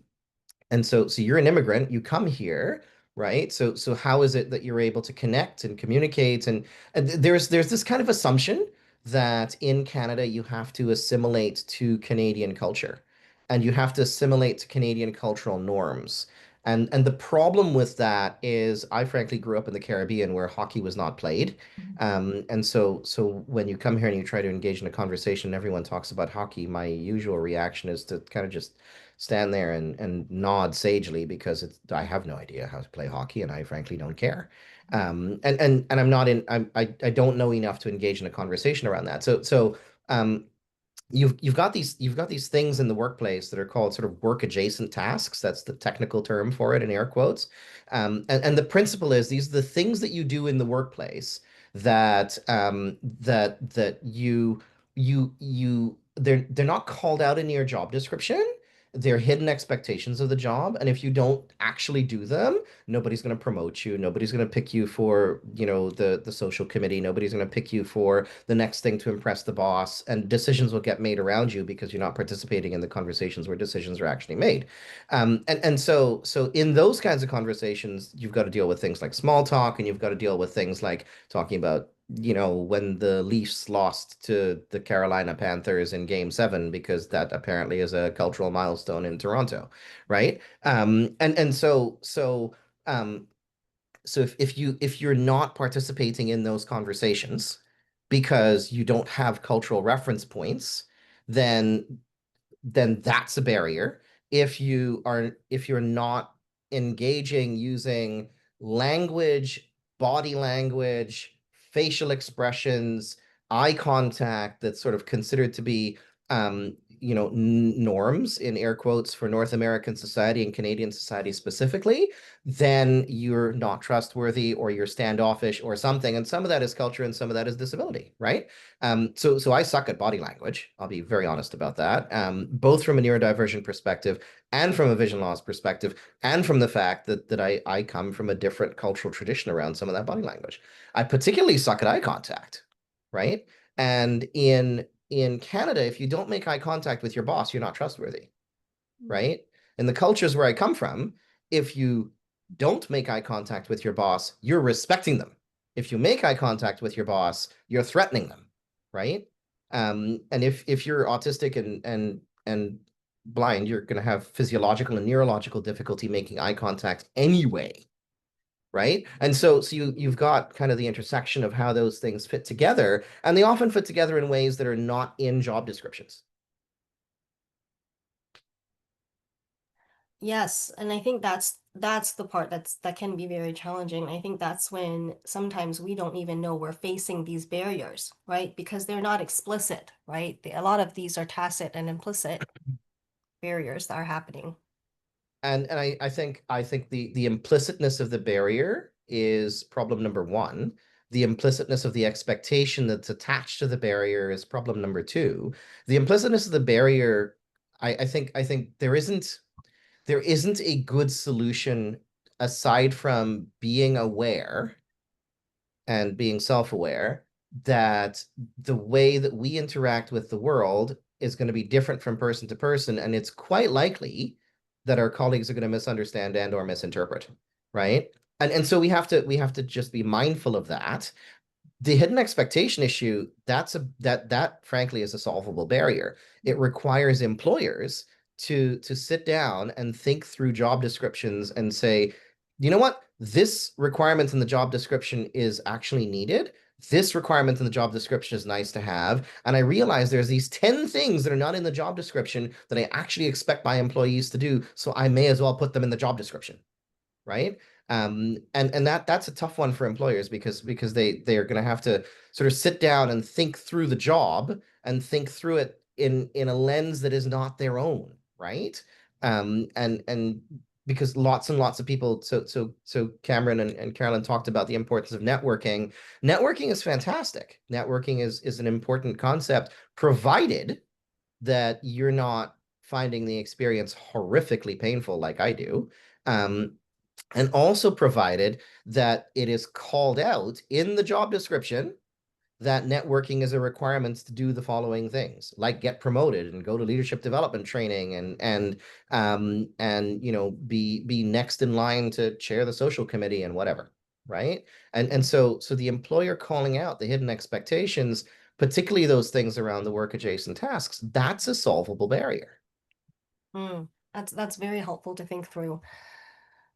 and so you're an immigrant, you come here, right? So how is it that you're able to connect and communicate? And there's this kind of assumption that in Canada you have to assimilate to Canadian culture and you have to assimilate to Canadian cultural norms. And the problem with that is I frankly grew up in the Caribbean where hockey was not played. And so when you come here and you try to engage in a conversation and everyone talks about hockey, my usual reaction is to kind of just stand there and nod sagely because I have no idea how to play hockey and I frankly don't care. And I'm not in I don't know enough to engage in a conversation around that. So um you've got these things in the workplace that are called sort of work adjacent tasks. That's the technical term for it in air quotes. And the principle is these are the things that you do in the workplace that they're not called out in your job description. They're hidden expectations of the job. And if you don't actually do them, nobody's going to promote you. Nobody's going to pick you for, the social committee. Nobody's going to pick you for the next thing to impress the boss. And decisions will get made around you because you're not participating in the conversations where decisions are actually made. And so in those kinds of conversations, you've got to deal with things like small talk, and you've got to deal with things like talking about when the Leafs lost to the Carolina Panthers in Game 7, because that apparently is a cultural milestone in Toronto, right? Um, so if you're not participating in those conversations because you don't have cultural reference points, then that's a barrier. If you're not engaging using language, body language, facial expressions, eye contact that's sort of considered to be norms in air quotes for North American society and Canadian society specifically, then you're not trustworthy or you're standoffish or something. And some of that is culture and some of that is disability, right? So I suck at body language. I'll be very honest about that. Both from a neurodivergent perspective and from a vision loss perspective, and from the fact that I come from a different cultural tradition around some of that body language. I particularly suck at eye contact, right? And in Canada, if you don't make eye contact with your boss, you're not trustworthy, right? In the cultures where I come from, if you don't make eye contact with your boss, you're respecting them. If you make eye contact with your boss, you're threatening them, right? And if you're autistic and blind, you're going to have physiological and neurological difficulty making eye contact anyway, right? And so you've got kind of the intersection of how those things fit together, and they often fit together in ways that are not in job descriptions. Yes, and I think that's the part that can be very challenging. I think that's when sometimes we don't even know we're facing these barriers, right? Because they're not explicit, right? A lot of these are tacit and implicit barriers that are happening. And I think the implicitness of the barrier is problem number one. The implicitness of the expectation that's attached to the barrier is problem number two. The implicitness of the barrier, I think there isn't a good solution aside from being aware and being self-aware that the way that we interact with the world is going to be different from person to person, and it's quite likely that our colleagues are going to misunderstand and or misinterpret, right? And so we have to just be mindful of that. The hidden expectation issue, that frankly is a solvable barrier. It requires employers to sit down and think through job descriptions and say, you know what, this requirement in the job description is actually needed. This requirement in the job description is nice to have. And I realize there's these 10 things that are not in the job description that I actually expect my employees to do. So I may as well put them in the job description, right? And that's a tough one for employers because they are going to have to sort of sit down and think through the job and think through it in a lens that is not their own, right? And because lots and lots of people, so Cameron and Carolyn talked about the importance of networking. Networking is fantastic. Networking is an important concept, provided that you're not finding the experience horrifically painful like I do. And also provided that it is called out in the job description that networking is a requirement to do the following things, like get promoted and go to leadership development training and be next in line to chair the social committee and whatever, right? And so the employer calling out the hidden expectations, particularly those things around the work adjacent tasks, that's a solvable barrier. That's very helpful to think through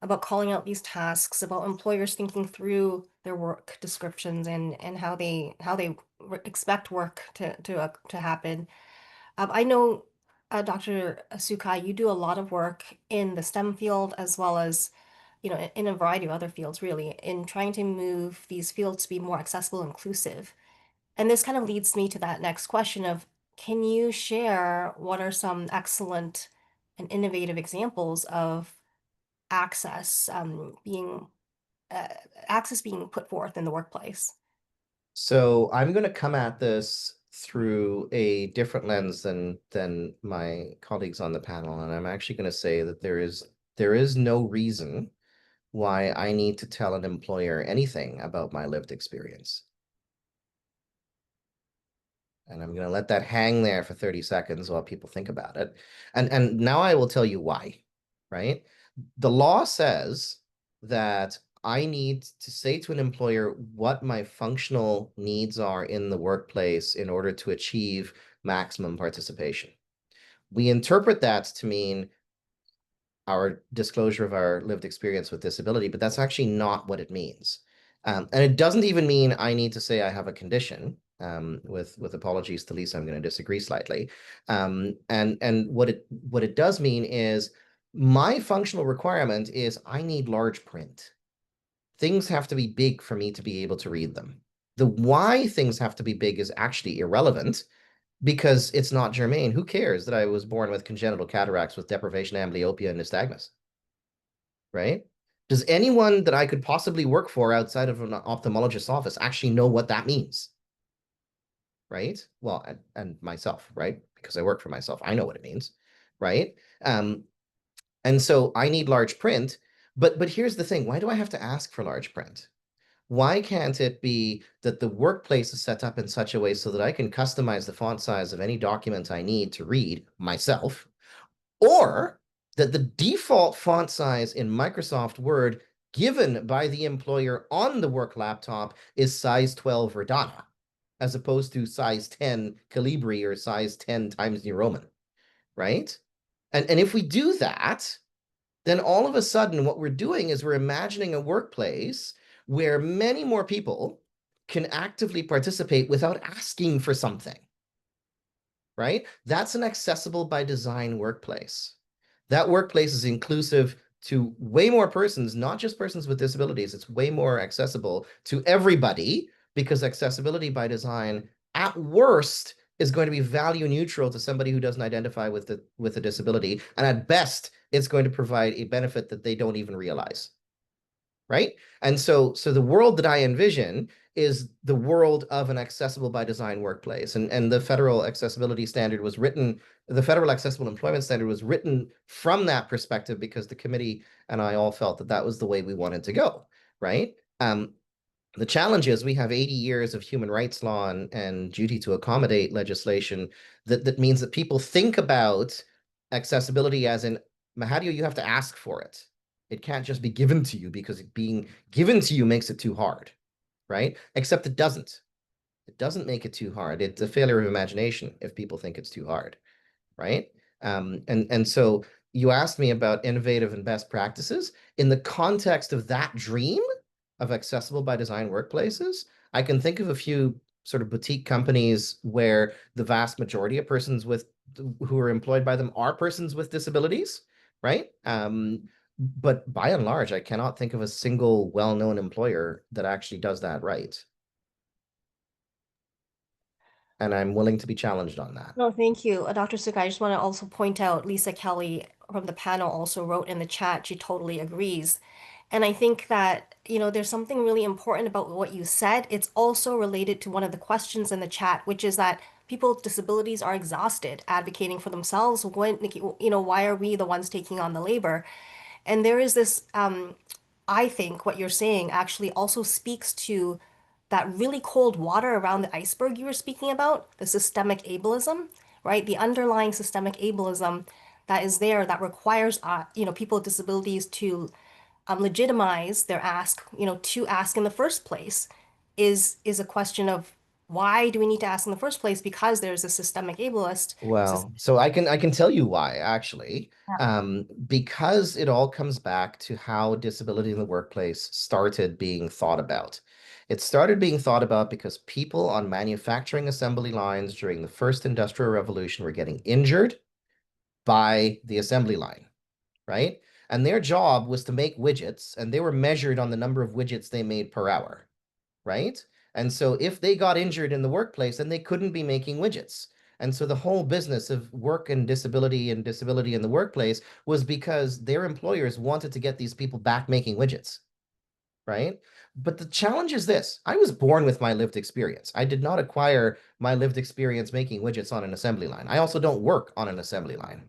about calling out these tasks, about employers thinking through their work descriptions and how they expect work to happen. I know, Dr. Sukai, you do a lot of work in the STEM field as well as, in a variety of other fields, really, in trying to move these fields to be more accessible, inclusive. And this kind of leads me to that next question of, can you share what are some excellent and innovative examples of access being put forth in the workplace? So I'm going to come at this through a different lens than my colleagues on the panel, and I'm actually going to say that there is no reason why I need to tell an employer anything about my lived experience. And I'm going to let that hang there for 30 seconds while people think about it. And now I will tell you why, right? The law says that I need to say to an employer what my functional needs are in the workplace in order to achieve maximum participation. We interpret that to mean our disclosure of our lived experience with disability, but that's actually not what it means. And it doesn't even mean I need to say I have a condition. With apologies to Lisa, I'm going to disagree slightly. And what it does mean is my functional requirement is I need large print. Things have to be big for me to be able to read them. The why things have to be big is actually irrelevant because it's not germane. Who cares that I was born with congenital cataracts with deprivation, amblyopia, and nystagmus? Right? Does anyone that I could possibly work for outside of an ophthalmologist's office actually know what that means? Right? Well, and myself, right? Because I work for myself. I know what it means, right? And so I need large print, but here's the thing. Why do I have to ask for large print? Why can't it be that the workplace is set up in such a way so that I can customize the font size of any document I need to read myself, or that the default font size in Microsoft Word given by the employer on the work laptop is size 12 Verdana, as opposed to size 10 Calibri or size 10 Times New Roman, right? And if we do that, then all of a sudden what we're doing is we're imagining a workplace where many more people can actively participate without asking for something, right? That's an accessible by design workplace. That workplace is inclusive to way more persons, not just persons with disabilities. It's way more accessible to everybody because accessibility by design, at worst, is going to be value neutral to somebody who doesn't identify with a disability. And at best, it's going to provide a benefit that they don't even realize. Right? And so the world that I envision is the world of an accessible by design workplace. And the federal accessibility standard was written, the federal accessible employment standard was written from that perspective because the committee and I all felt that that was the way we wanted to go, right? The challenge is we have 80 years of human rights law and duty to accommodate legislation that means that people think about accessibility as in, Mahadio, you have to ask for it. It can't just be given to you because being given to you makes it too hard, right? Except it doesn't. It doesn't make it too hard. It's a failure of imagination if people think it's too hard, right? And so you asked me about innovative and best practices. In the context of that dream of accessible by design workplaces, I can think of a few sort of boutique companies where the vast majority of persons who are employed by them are persons with disabilities, right? But by and large, I cannot think of a single well-known employer that actually does that right. And I'm willing to be challenged on that. No, thank you. Dr. Suka, I just want to also point out Lisa Kelly from the panel also wrote in the chat, she totally agrees. And I think that, there's something really important about what you said. It's also related to one of the questions in the chat, which is that people with disabilities are exhausted advocating for themselves. When, why are we the ones taking on the labor? And there is this, I think what you're saying actually also speaks to that really cold water around the iceberg you were speaking about, the systemic ableism, right? The underlying systemic ableism that is there that requires, people with disabilities to legitimize their ask, to ask in the first place is a question of why do we need to ask in the first place? Because there's a systemic ableist. Well, so I can tell you why, actually. Yeah. Because it all comes back to how disability in the workplace started being thought about. It started being thought about because people on manufacturing assembly lines during the first industrial revolution were getting injured by the assembly line, right? And their job was to make widgets, and they were measured on the number of widgets they made per hour, right? And so if they got injured in the workplace, then they couldn't be making widgets. And so the whole business of work and disability in the workplace was because their employers wanted to get these people back making widgets, right? But the challenge is this. I was born with my lived experience. I did not acquire my lived experience making widgets on an assembly line. I also don't work on an assembly line,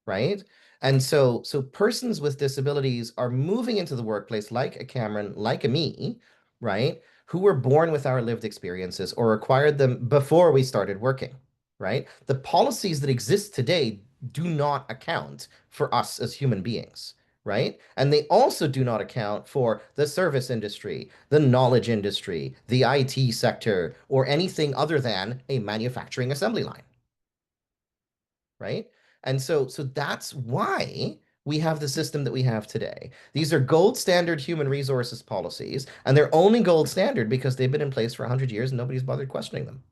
right? And so persons with disabilities are moving into the workplace like a Cameron, like a me, right? Who were born with our lived experiences or acquired them before we started working, right? The policies that exist today do not account for us as human beings, right? And they also do not account for the service industry, the knowledge industry, the IT sector, or anything other than a manufacturing assembly line, right? And so that's why we have the system that we have today. These are gold standard human resources policies, and they're only gold standard because they've been in place for 100 years and nobody's bothered questioning them.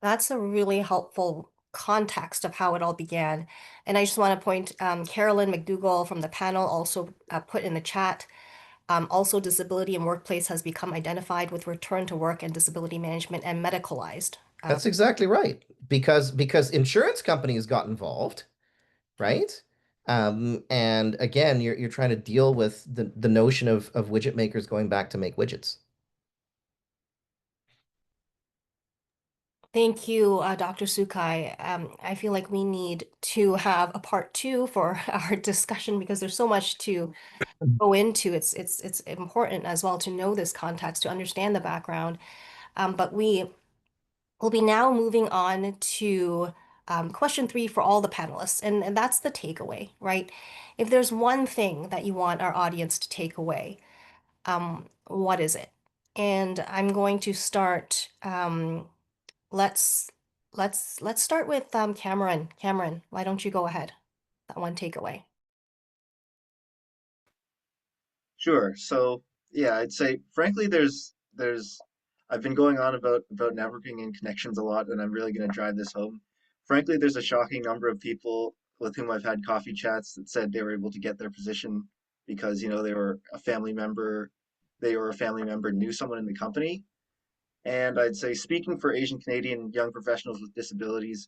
That's a really helpful context of how it all began. And I just want to point, Carolyn McDougall from the panel also put in the chat, also disability in workplace has become identified with return to work and disability management and medicalized. That's exactly right. Because insurance companies got involved, right? And again, you're trying to deal with the notion of widget makers going back to make widgets. Thank you, Dr. Sukai. I feel like we need to have a part 2 for our discussion because there's so much to go into. It's important as well to know this context, to understand the background. But we will be now moving on to question 3 for all the panelists, and that's the takeaway, right? If there's one thing that you want our audience to take away, what is it? And I'm going to start. Let's start with Cameron. Cameron, why don't you go ahead? That one takeaway. Sure. So yeah, I'd say frankly, there's I've been going on about networking and connections a lot, and I'm really going to drive this home. Frankly, there's a shocking number of people with whom I've had coffee chats that said they were able to get their position because, they were a family member, knew someone in the company, And I'd say, speaking for Asian Canadian young professionals with disabilities,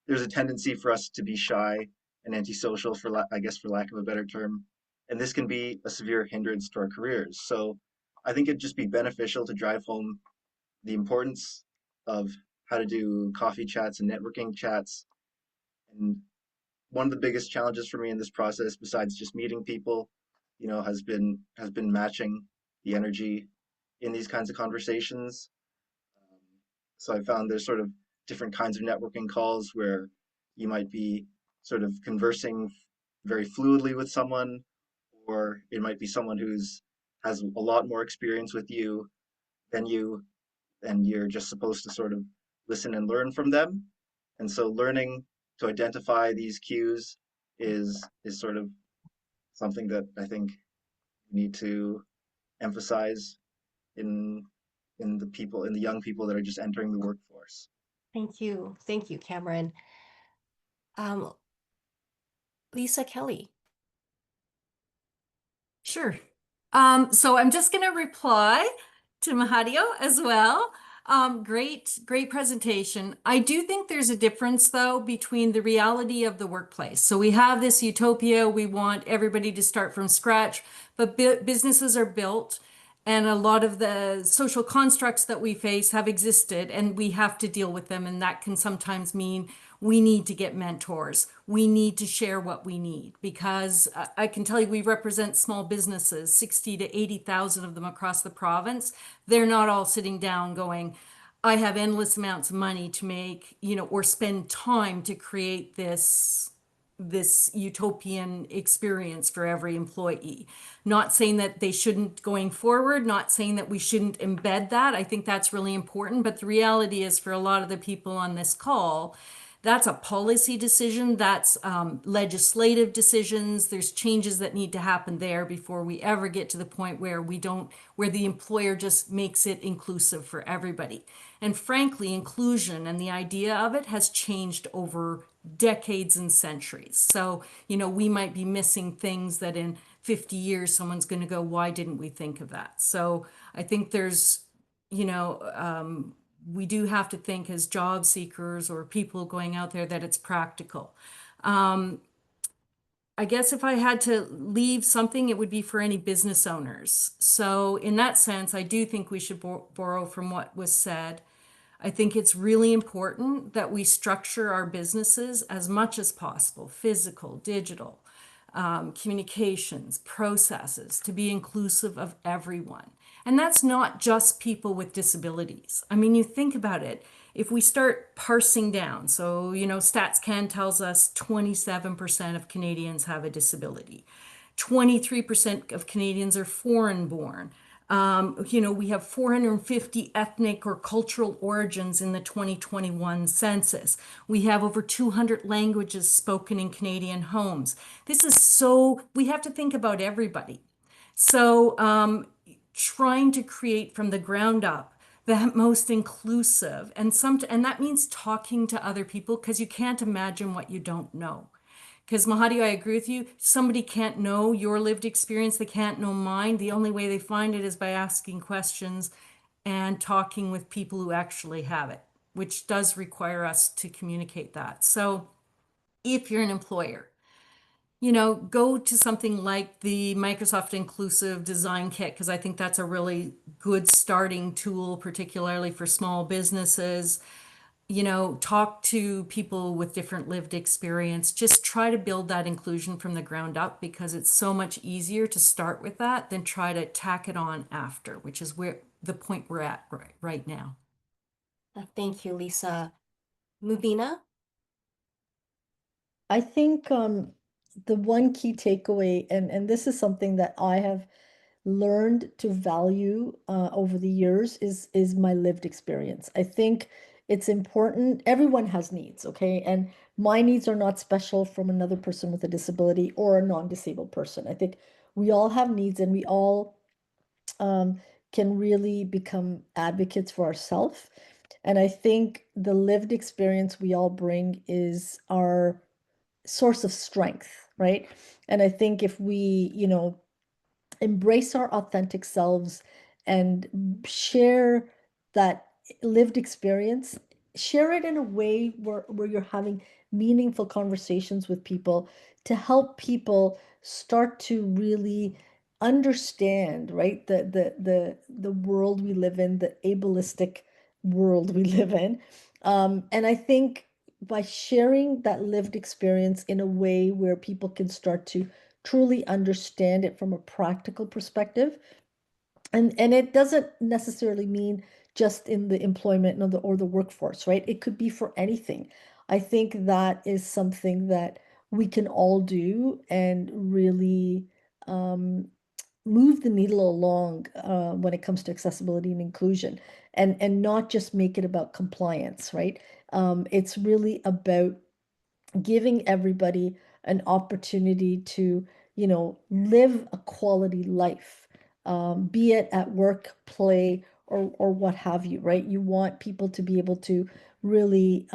there's a tendency for us to be shy and antisocial, I guess, for lack of a better term. And this can be a severe hindrance to our careers. So I think it'd just be beneficial to drive home the importance of how to do coffee chats and networking chats. And one of the biggest challenges for me in this process, besides just meeting people, has been matching the energy in these kinds of conversations. Um, so I found there's sort of different kinds of networking calls where you might be sort of conversing very fluidly with someone, or it might be someone who's has a lot more experience with you than you, and you're just supposed to sort of listen and learn from them. And so learning to identify these cues is sort of something that I think we need to emphasize in in the young people that are just entering the workforce. Thank you. Thank you, Cameron. Lisa Kelly. Sure. So I'm just going to reply to Mahadio as well. Great presentation. I do think there's a difference, though, between the reality of the workplace. So we have this utopia. We want everybody to start from scratch, but businesses are built, and a lot of the social constructs that we face have existed, and we have to deal with them. And that can sometimes mean we need to get mentors. We need to share what we need, because I can tell you, we represent small businesses, 60 to 80,000 of them across the province. They're not all sitting down going, I have endless amounts of money to make, or spend time to create this utopian experience for every employee. Not saying that they shouldn't going forward, not saying that we shouldn't embed that. I think that's really important. But the reality is, for a lot of the people on this call, that's a policy decision. That's legislative decisions. There's changes that need to happen there before we ever get to the point where where the employer just makes it inclusive for everybody. And frankly, inclusion and the idea of it has changed over decades and centuries. So, we might be missing things that in 50 years, someone's going to go, why didn't we think of that? So I think there's, we do have to think as job seekers or people going out there that it's practical. I guess if I had to leave something, it would be for any business owners. So in that sense, I do think we should borrow from what was said. I think it's really important that we structure our businesses as much as possible, physical, digital, communications, processes, to be inclusive of everyone. And that's not just people with disabilities. I mean, you think about it, if we start parsing down, so, StatsCan tells us 27% of Canadians have a disability. 23% of Canadians are foreign born. We have 450 ethnic or cultural origins in the 2021 census. We have over 200 languages spoken in Canadian homes. We have to think about everybody. So, trying to create from the ground up the most inclusive, and that means talking to other people, because you can't imagine what you don't know. Because Mahadi, I agree with you. Somebody can't know your lived experience. They can't know mine. The only way they find it is by asking questions and talking with people who actually have it, which does require us to communicate that. So if you're an employer, go to something like the Microsoft Inclusive Design Kit, because I think that's a really good starting tool, particularly for small businesses. Talk to people with different lived experience. Just try to build that inclusion from the ground up, because it's so much easier to start with that than try to tack it on after, which is where the point we're at right now. Thank you, Lisa. Mubina? I think the one key takeaway, and this is something that I have learned to value over the years, is my lived experience. I think it's important. Everyone has needs, okay? And my needs are not special from another person with a disability or a non-disabled person. I think we all have needs, and we all can really become advocates for ourselves. And I think the lived experience we all bring is our source of strength, right? And I think if we, embrace our authentic selves and share that lived experience, share it in a way where you're having meaningful conversations with people to help people start to really understand, right, the world we live in, the ableistic world we live in. And I think by sharing that lived experience in a way where people can start to truly understand it from a practical perspective, and it doesn't necessarily mean just in the employment or the workforce, right? It could be for anything. I think that is something that we can all do and really move the needle along when it comes to accessibility and inclusion, and not just make it about compliance, right? It's really about giving everybody an opportunity to, live a quality life, be it at work, play, or what have you, right? You want people to be able to really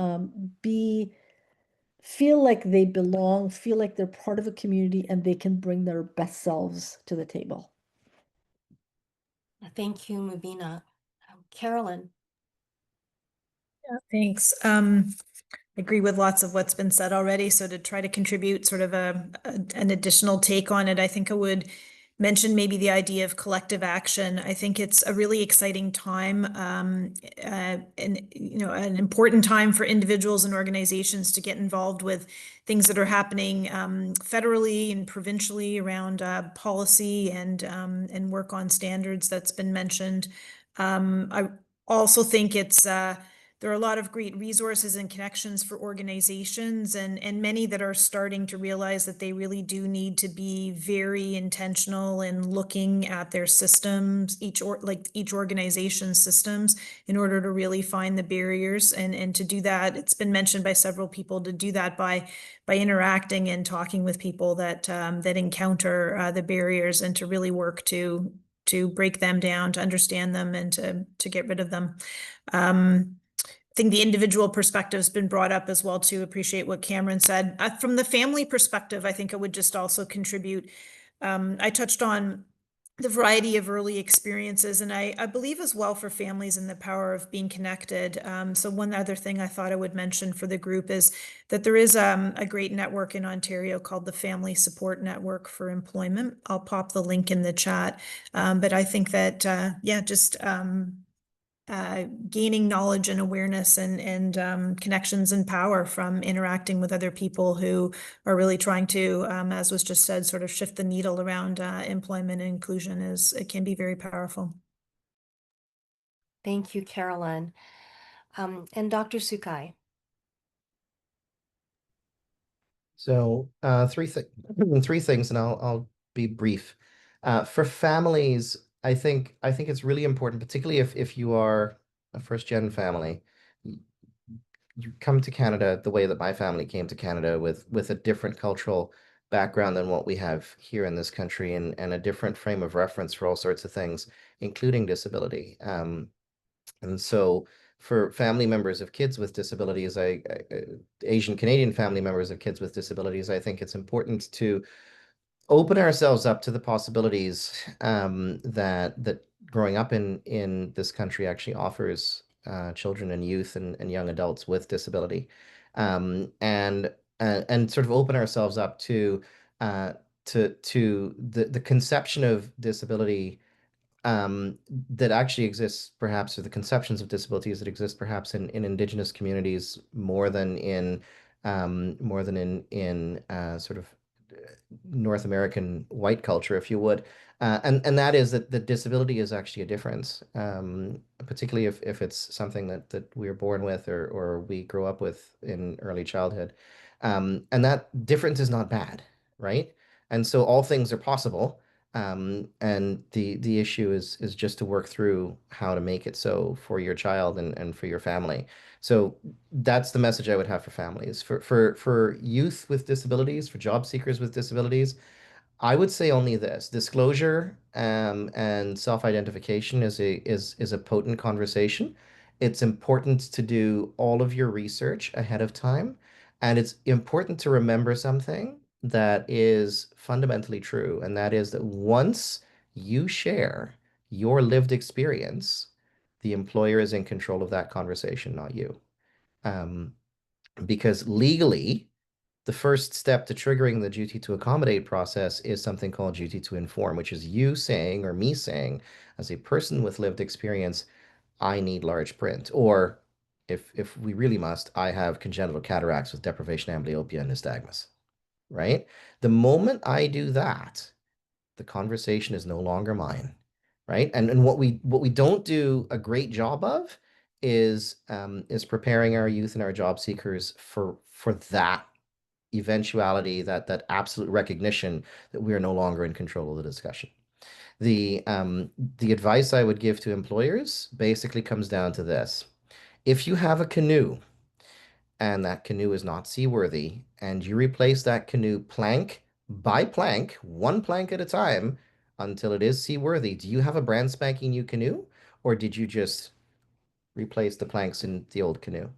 feel like they belong, feel like they're part of a community, and they can bring their best selves to the table. Thank you, Mubina. Carolyn. Yeah, thanks. I agree with lots of what's been said already. So to try to contribute sort of an additional take on it, I think I would mention maybe the idea of collective action. I think it's a really exciting time, and an important time for individuals and organizations to get involved with things that are happening federally and provincially around policy and work on standards that's been mentioned. I also think it's there are a lot of great resources and connections for organizations, and many that are starting to realize that they really do need to be very intentional in looking at their systems, each organization's systems, in order to really find the barriers. And to do that, it's been mentioned by several people, to do that by interacting and talking with people that encounter the barriers, and to really work to break them down, to understand them, and to get rid of them. I think the individual perspective has been brought up as well, to appreciate what Cameron said. From the family perspective, I think I would just also contribute. I touched on the variety of early experiences, and I believe as well for families in the power of being connected. So one other thing I thought I would mention for the group is that there is a great network in Ontario called the Family Support Network for Employment. I'll pop the link in the chat. But I think that, gaining knowledge and awareness and connections and power from interacting with other people who are really trying to, as was just said, sort of shift the needle around employment and inclusion it can be very powerful. Thank you, Carolyn. And Dr. Sukai. So three things, and I'll be brief. For families, I think it's really important, particularly if you are a first-gen family. You come to Canada the way that my family came to Canada, with a different cultural background than what we have here in this country, and a different frame of reference for all sorts of things, including disability. And so for family members of kids with disabilities, Asian Canadian family members of kids with disabilities, I think it's important to open ourselves up to the possibilities that growing up in this country actually offers children and youth and young adults with disability, and sort of open ourselves up uh, to the conception of disability that actually exists, perhaps, or the conceptions of disabilities that exist perhaps in Indigenous communities more than in sort of North American white culture, if you would. And that is that the disability is actually a difference, particularly if it's something that we're born with, or we grow up with in early childhood. And that difference is not bad, right? And so all things are possible. And the issue is just to work through how to make it so for your child and for your family. So that's the message I would have for families. For youth with disabilities, for job seekers with disabilities, I would say only this: disclosure and self-identification is a potent conversation. It's important to do all of your research ahead of time, and it's important to remember something that is fundamentally true, and that is that once you share your lived experience, The employer is in control of that conversation, not you. Because legally, the first step to triggering the duty to accommodate process is something called duty to inform, which is you saying or me saying, as a person with lived experience, I need large print. Or if we really must, I have congenital cataracts with deprivation, amblyopia, and nystagmus, right? The moment I do that, the conversation is no longer mine, right? And what we don't do a great job of is preparing our youth and our job seekers for that eventuality, that absolute recognition that we are no longer in control of the discussion. The advice I would give to employers basically comes down to this. If you have a canoe and that canoe is not seaworthy, and you replace that canoe plank by plank, one plank at a time, until it is seaworthy, do you have a brand spanking new canoe, or did you just replace the planks in the old canoe?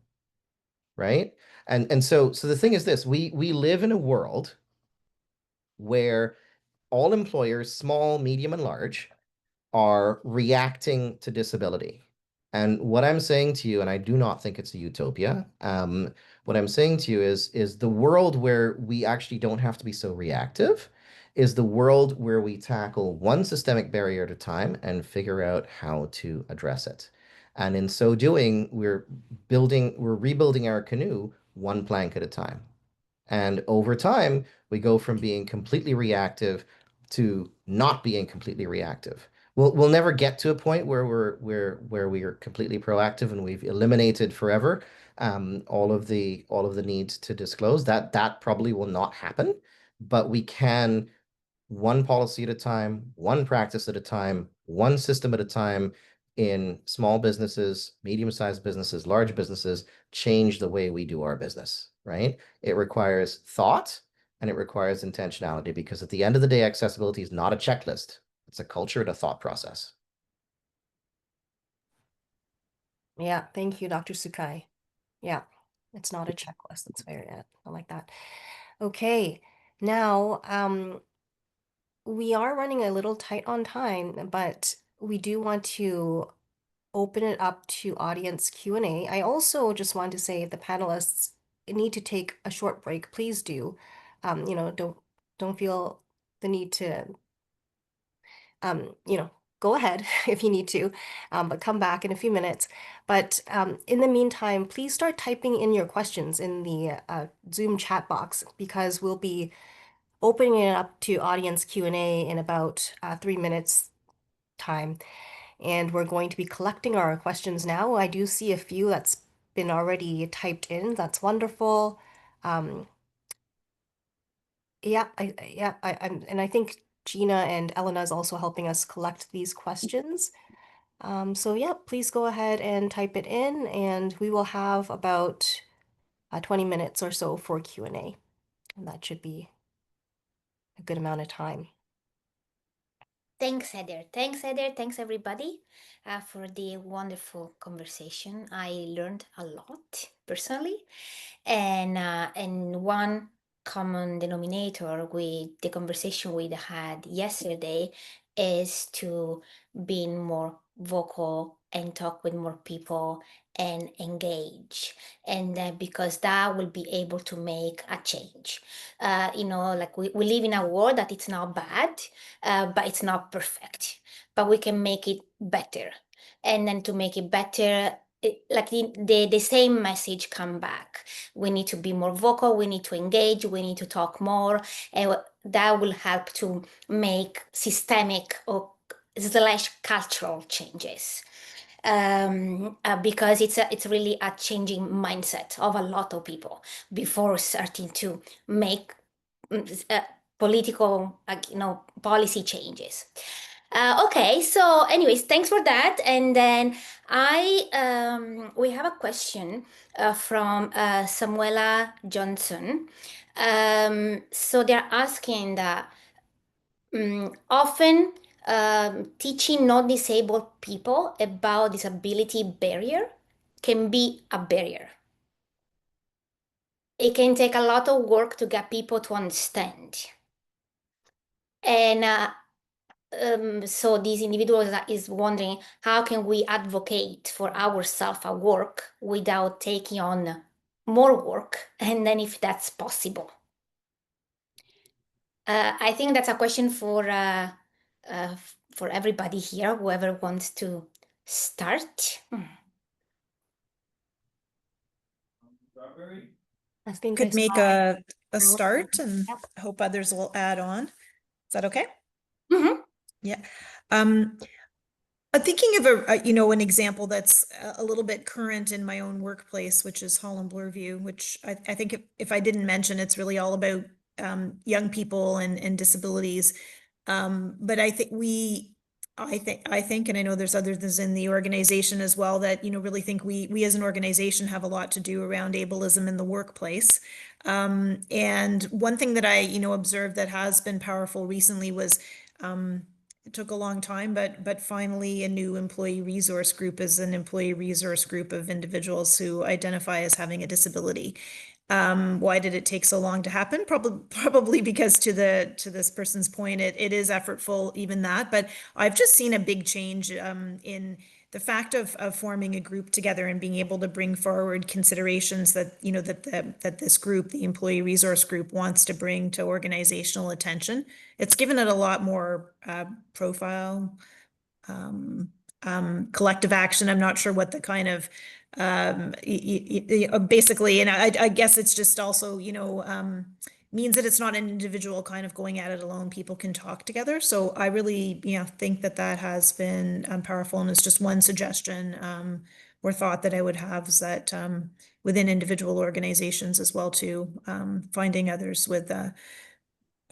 Right? And so the thing is this, we live in a world where all employers, small, medium, and large, are reacting to disability. And what I'm saying to you, and I do not think it's a utopia, what I'm saying to you is the world where we actually don't have to be so reactive is the world where we tackle one systemic barrier at a time and figure out how to address it. And in so doing, we're rebuilding our canoe one plank at a time. And over time, we go from being completely reactive to not being completely reactive. We'll never get to a point where we are completely proactive and we've eliminated forever all of the needs to disclose. That probably will not happen, but we can, one policy at a time, one practice at a time, one system at a time, in small businesses, medium-sized businesses, large businesses, change the way we do our business, right? It requires thought and it requires intentionality, because at the end of the day, accessibility is not a checklist. It's a culture and a thought process. Yeah, thank you, Dr. Sukai. Yeah, it's not a checklist. That's very, I like that. Okay, now we are running a little tight on time, but we do want to open it up to audience Q&A. I also just want to say if the panelists need to take a short break, please do. You know, don't feel the need to you know, go ahead if you need to, but come back in a few minutes. But in the meantime, please start typing in your questions in the Zoom chat box, because we'll be opening it up to audience Q&A in about 3 minutes time. And we're going to be collecting our questions now. I do see a few that's been already typed in. That's wonderful. Yeah, and I think Gina and Elena is also helping us collect these questions. So yeah, please go ahead and type it in, and we will have about 20 minutes or so for Q&A. And that should be a good amount of time. Thanks, Heather. Thanks, Heather. Thanks, everybody, for the wonderful conversation. I learned a lot personally, and one common denominator with the conversation we had yesterday is to being more vocal and talk with more people and engage, and because that will be able to make a change. You know, like we live in a world that it's not bad, but it's not perfect, but we can make it better. And then to make it better, like the same message come back. We need to be more vocal, we need to engage, we need to talk more, and that will help to make systemic or / cultural changes. Because it's really a changing mindset of a lot of people before starting to make political, policy changes. Okay, so anyways, thanks for that. And then we have a question from Samuela Johnson. So they're asking that often teaching non-disabled people about disability barrier can be a barrier. It can take a lot of work to get people to understand. And so these individuals is wondering how can we advocate for ourselves at work without taking on more work, and then if that's possible. I think that's a question for everybody here, whoever wants to start. I think Could make a start, and Yeah. hope others will add on. Is that okay? Mm-hmm. Yeah. I'm thinking of an example that's a little bit current in my own workplace, which is Holland Bloorview, which I think if I didn't mention, it's really all about young people and disabilities. But I think, and I know there's others in the organization as well that, really think we as an organization have a lot to do around ableism in the workplace. And one thing that I, observed that has been powerful recently was, it took a long time, but finally a new employee resource group is an employee resource group of individuals who identify as having a disability. Why did it take so long to happen? Probably because to this person's point, it is effortful, even that. But I've just seen a big change in the fact of forming a group together and being able to bring forward considerations that that this group, the employee resource group, wants to bring to organizational attention. It's given it a lot more profile. Collective action. I'm not sure what the kind of basically, and I guess it's just also, means that it's not an individual kind of going at it alone. People can talk together. So I really, think that has been powerful, and it's just one suggestion or thought that I would have is that within individual organizations as well too, finding others with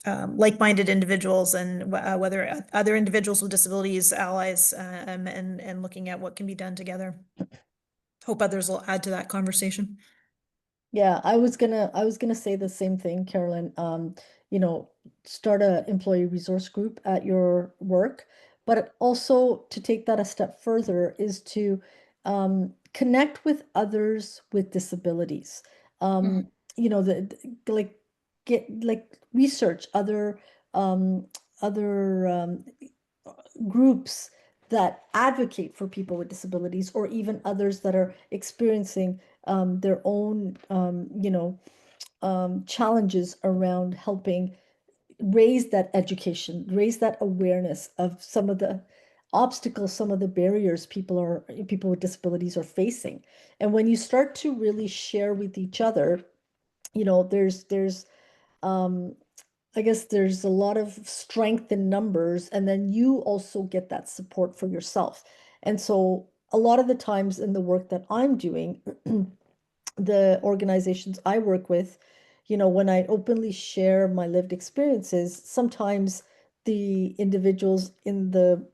like-minded individuals, and whether other individuals with disabilities, allies, and looking at what can be done together. Hope others will add to that conversation. Yeah, I was gonna say the same thing, Carolyn. Start a employee resource group at your work, but also to take that a step further is to connect with others with disabilities. Like get like research other groups that advocate for people with disabilities, or even others that are experiencing their own challenges around helping raise that education, raise that awareness of some of the obstacles, some of the barriers people with disabilities are facing. And when you start to really share with each other, there's I guess there's a lot of strength in numbers, and then you also get that support for yourself. And so a lot of the times in the work that I'm doing, the organizations I work with, when I openly share my lived experiences, sometimes the individuals in the,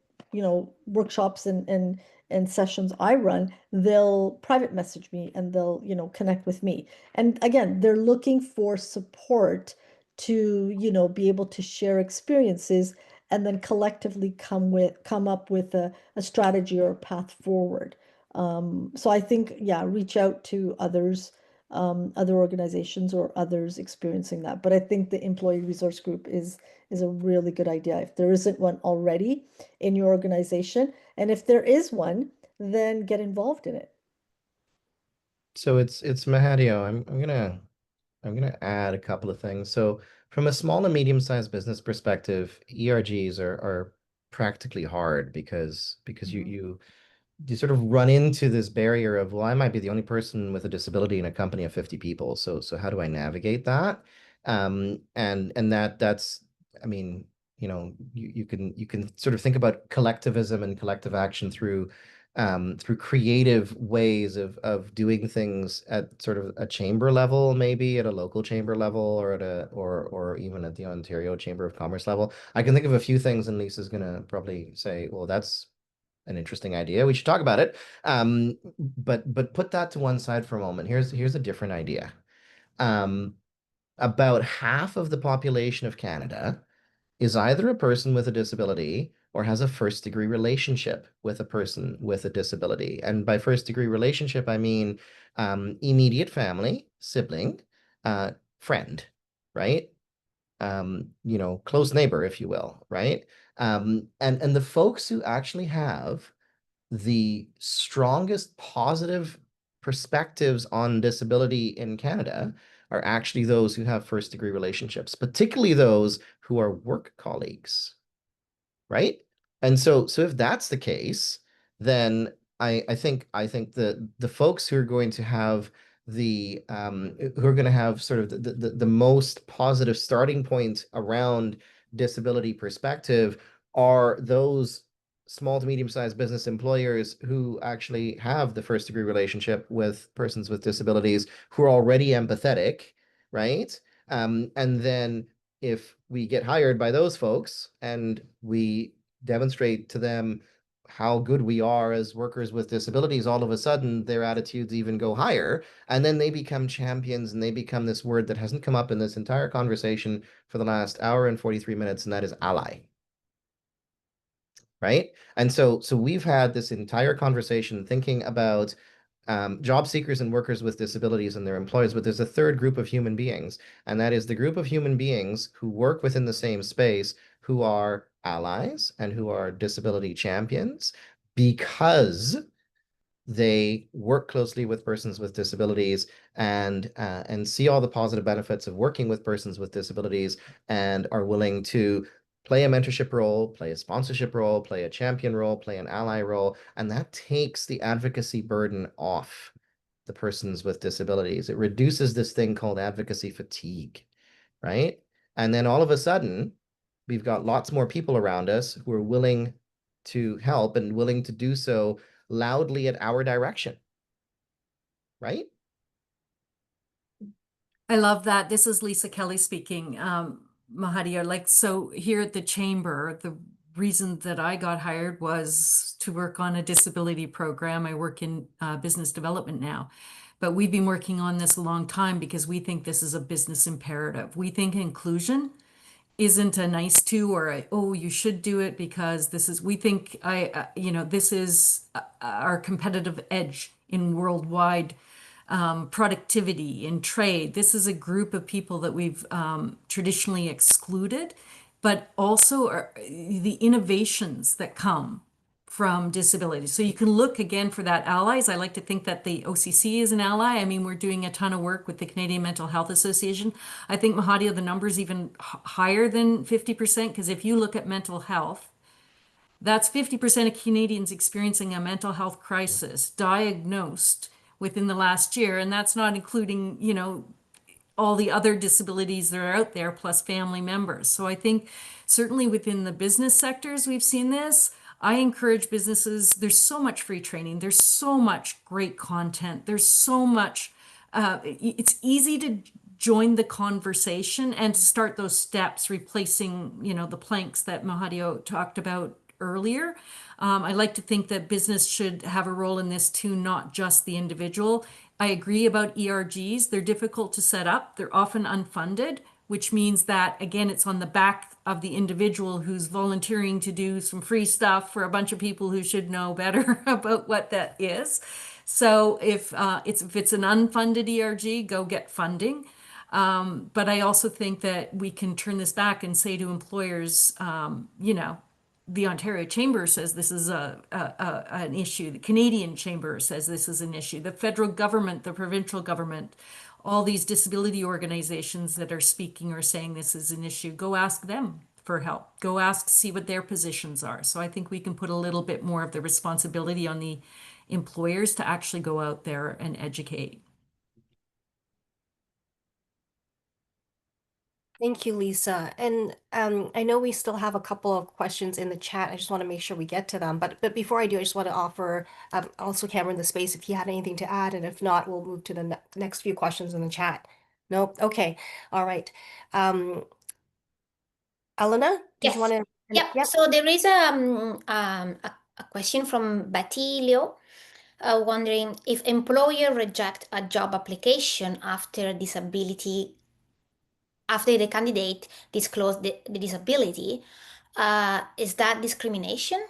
workshops and sessions I run, they'll private message me and they'll, connect with me. And again, they're looking for support to, be able to share experiences and then collectively come up with a strategy or a path forward. So I think, yeah, reach out to others, other organizations or others experiencing that. But I think the employee resource group is a really good idea if there isn't one already in your organization. And if there is one, then get involved in it. So it's Mahadio. I'm gonna add a couple of things. So from a small and medium-sized business perspective, ERGs are practically hard because you sort of run into this barrier of, well, I might be the only person with a disability in a company of 50 people. So how do I navigate that? And that's, I mean, you can sort of think about collectivism and collective action through creative ways of doing things at sort of a chamber level, maybe at a local chamber level, or or even at the Ontario Chamber of Commerce level. I can think of a few things, and Lisa's gonna probably say, well, that's an interesting idea. We should talk about it. But put that to one side for a moment. Here's a different idea. About half of the population of Canada is either a person with a disability or has a first-degree relationship with a person with a disability. And by first-degree relationship, I mean immediate family, sibling, friend, right? close neighbor, if you will, right? And the folks who actually have the strongest positive perspectives on disability in Canada are actually those who have first degree relationships, particularly those who are work colleagues, right? And so if that's the case, then I think the folks who are going to have sort of the most positive starting point around disability perspective are those small to medium-sized business employers who actually have the first degree relationship with persons with disabilities who are already empathetic, right? And then if we get hired by those folks and we demonstrate to them how good we are as workers with disabilities, all of a sudden their attitudes even go higher. And then they become champions and they become this word that hasn't come up in this entire conversation for the last hour and 43 minutes, and that is ally. Right? And so we've had this entire conversation thinking about job seekers and workers with disabilities and their employers, but there's a third group of human beings, and that is the group of human beings who work within the same space, who are allies and who are disability champions because they work closely with persons with disabilities and see all the positive benefits of working with persons with disabilities and are willing to play a mentorship role, play a sponsorship role, play a champion role, play an ally role, and that takes the advocacy burden off the persons with disabilities. It reduces this thing called advocacy fatigue, right? And then all of a sudden, we've got lots more people around us who are willing to help and willing to do so loudly at our direction, right? I love that. This is Lisa Kelly speaking. Mahadia, so here at the Chamber, the reason that I got hired was to work on a disability program. I work in business development now, but we've been working on this a long time because we think this is a business imperative. We think inclusion isn't a nice to or oh, you should do it because we think this is our competitive edge in worldwide productivity in trade. This is a group of people that we've traditionally excluded, but also the innovations that come from disability. So you can look again for that allies. I like to think that the OCC is an ally. I mean, we're doing a ton of work with the Canadian Mental Health Association. I think, Mahadia, the number's even higher than 50%, because if you look at mental health, that's 50% of Canadians experiencing a mental health crisis diagnosed within the last year. And that's not including, all the other disabilities that are out there, plus family members. So I think certainly within the business sectors, we've seen this. I encourage businesses, there's so much free training, there's so much great content, there's so much, it's easy to join the conversation and to start those steps, replacing, the planks that Mahadio talked about earlier. I like to think that business should have a role in this too, not just the individual. I agree about ERGs. They're difficult to set up. They're often unfunded, which means that, again, it's on the back of the individual who's volunteering to do some free stuff for a bunch of people who should know better about what that is. So if it's an unfunded ERG, go get funding. But I also think that we can turn this back and say to employers, the Ontario Chamber says this is an issue. The Canadian Chamber says this is an issue. The federal government, the provincial government, all these disability organizations that are speaking are saying this is an issue. Go ask them for help. Go ask, see what their positions are. So I think we can put a little bit more of the responsibility on the employers to actually go out there and educate. Thank you, Lisa. And I know we still have a couple of questions in the chat. I just want to make sure we get to them. But before I do, I just want to offer also Cameron the space if you had anything to add. And if not, we'll move to the next few questions in the chat. Nope. Okay. All right. Alana, did you want to? Yeah. So there is a question from Betty Leo. Wondering if employer reject a job application after the candidate disclosed the disability, is that discrimination?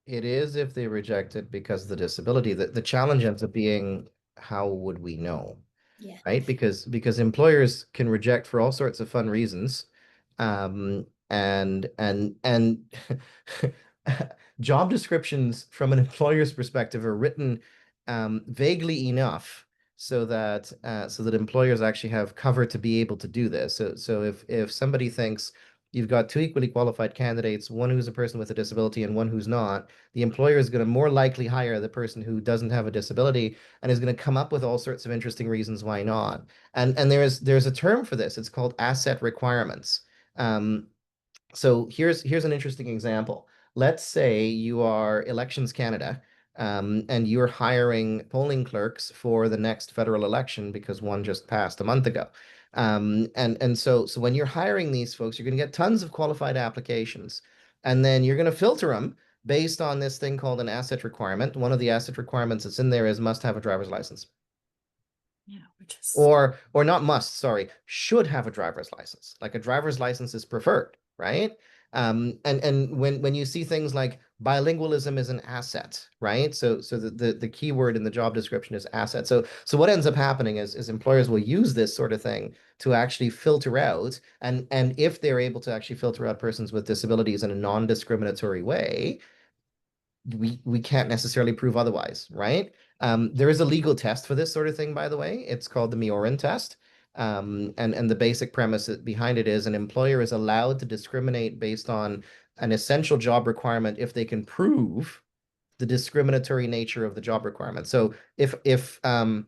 It is if they reject it because of the disability. The challenge ends up being, how would we know? Yeah. right? Because employers can reject for all sorts of fun reasons. And job descriptions from an employer's perspective are written vaguely enough so that employers actually have cover to be able to do this. So if somebody thinks you've got two equally qualified candidates, one who's a person with a disability and one who's not, the employer is going to more likely hire the person who doesn't have a disability and is going to come up with all sorts of interesting reasons why not. And there's a term for this. It's called asset requirements. Um, so here's an interesting example. Let's say you are Elections Canada, and you're hiring polling clerks for the next federal election because one just passed a month ago. And so when you're hiring these folks, you're going to get tons of qualified applications, and then you're going to filter them based on this thing called an asset requirement. One of the asset requirements that's in there is must have a driver's license. Yeah, which is Or not must, sorry, should have a driver's license. Like a driver's license is preferred, right? And when you see things like bilingualism is an asset, right? So the key word in the job description is asset. So what ends up happening is employers will use this sort of thing to actually filter out, and if they're able to actually filter out persons with disabilities in a non-discriminatory way, we can't necessarily prove otherwise, right? There is a legal test for this sort of thing, by the way. It's called the Miorin test. And the basic premise behind it is an employer is allowed to discriminate based on an essential job requirement if they can prove the discriminatory nature of the job requirement. So if Holland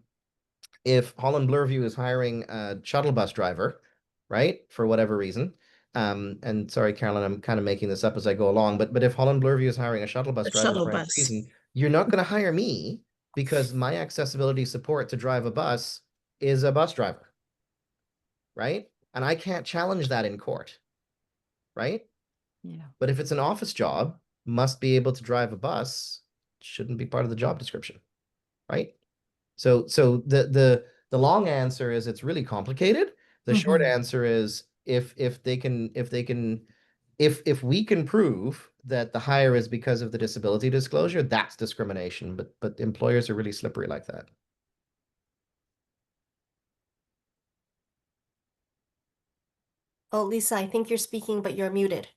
Bloorview is hiring a shuttle bus driver, right, for whatever reason, and sorry, Carolyn, I'm kind of making this up as I go along, but if Holland Bloorview is hiring a shuttle bus The driver shuttle for any bus. reason, you're not going to hire me because my accessibility support to drive a bus is a bus driver, right? And I can't challenge that in court, right? yeah. But if it's an office job, must be able to drive a bus, shouldn't be part of the job description, right? So the long answer is it's really complicated. The short answer is if we can prove that the hire is because of the disability disclosure, that's discrimination. But employers are really slippery like that. Oh, Lisa, I think you're speaking, but you're muted.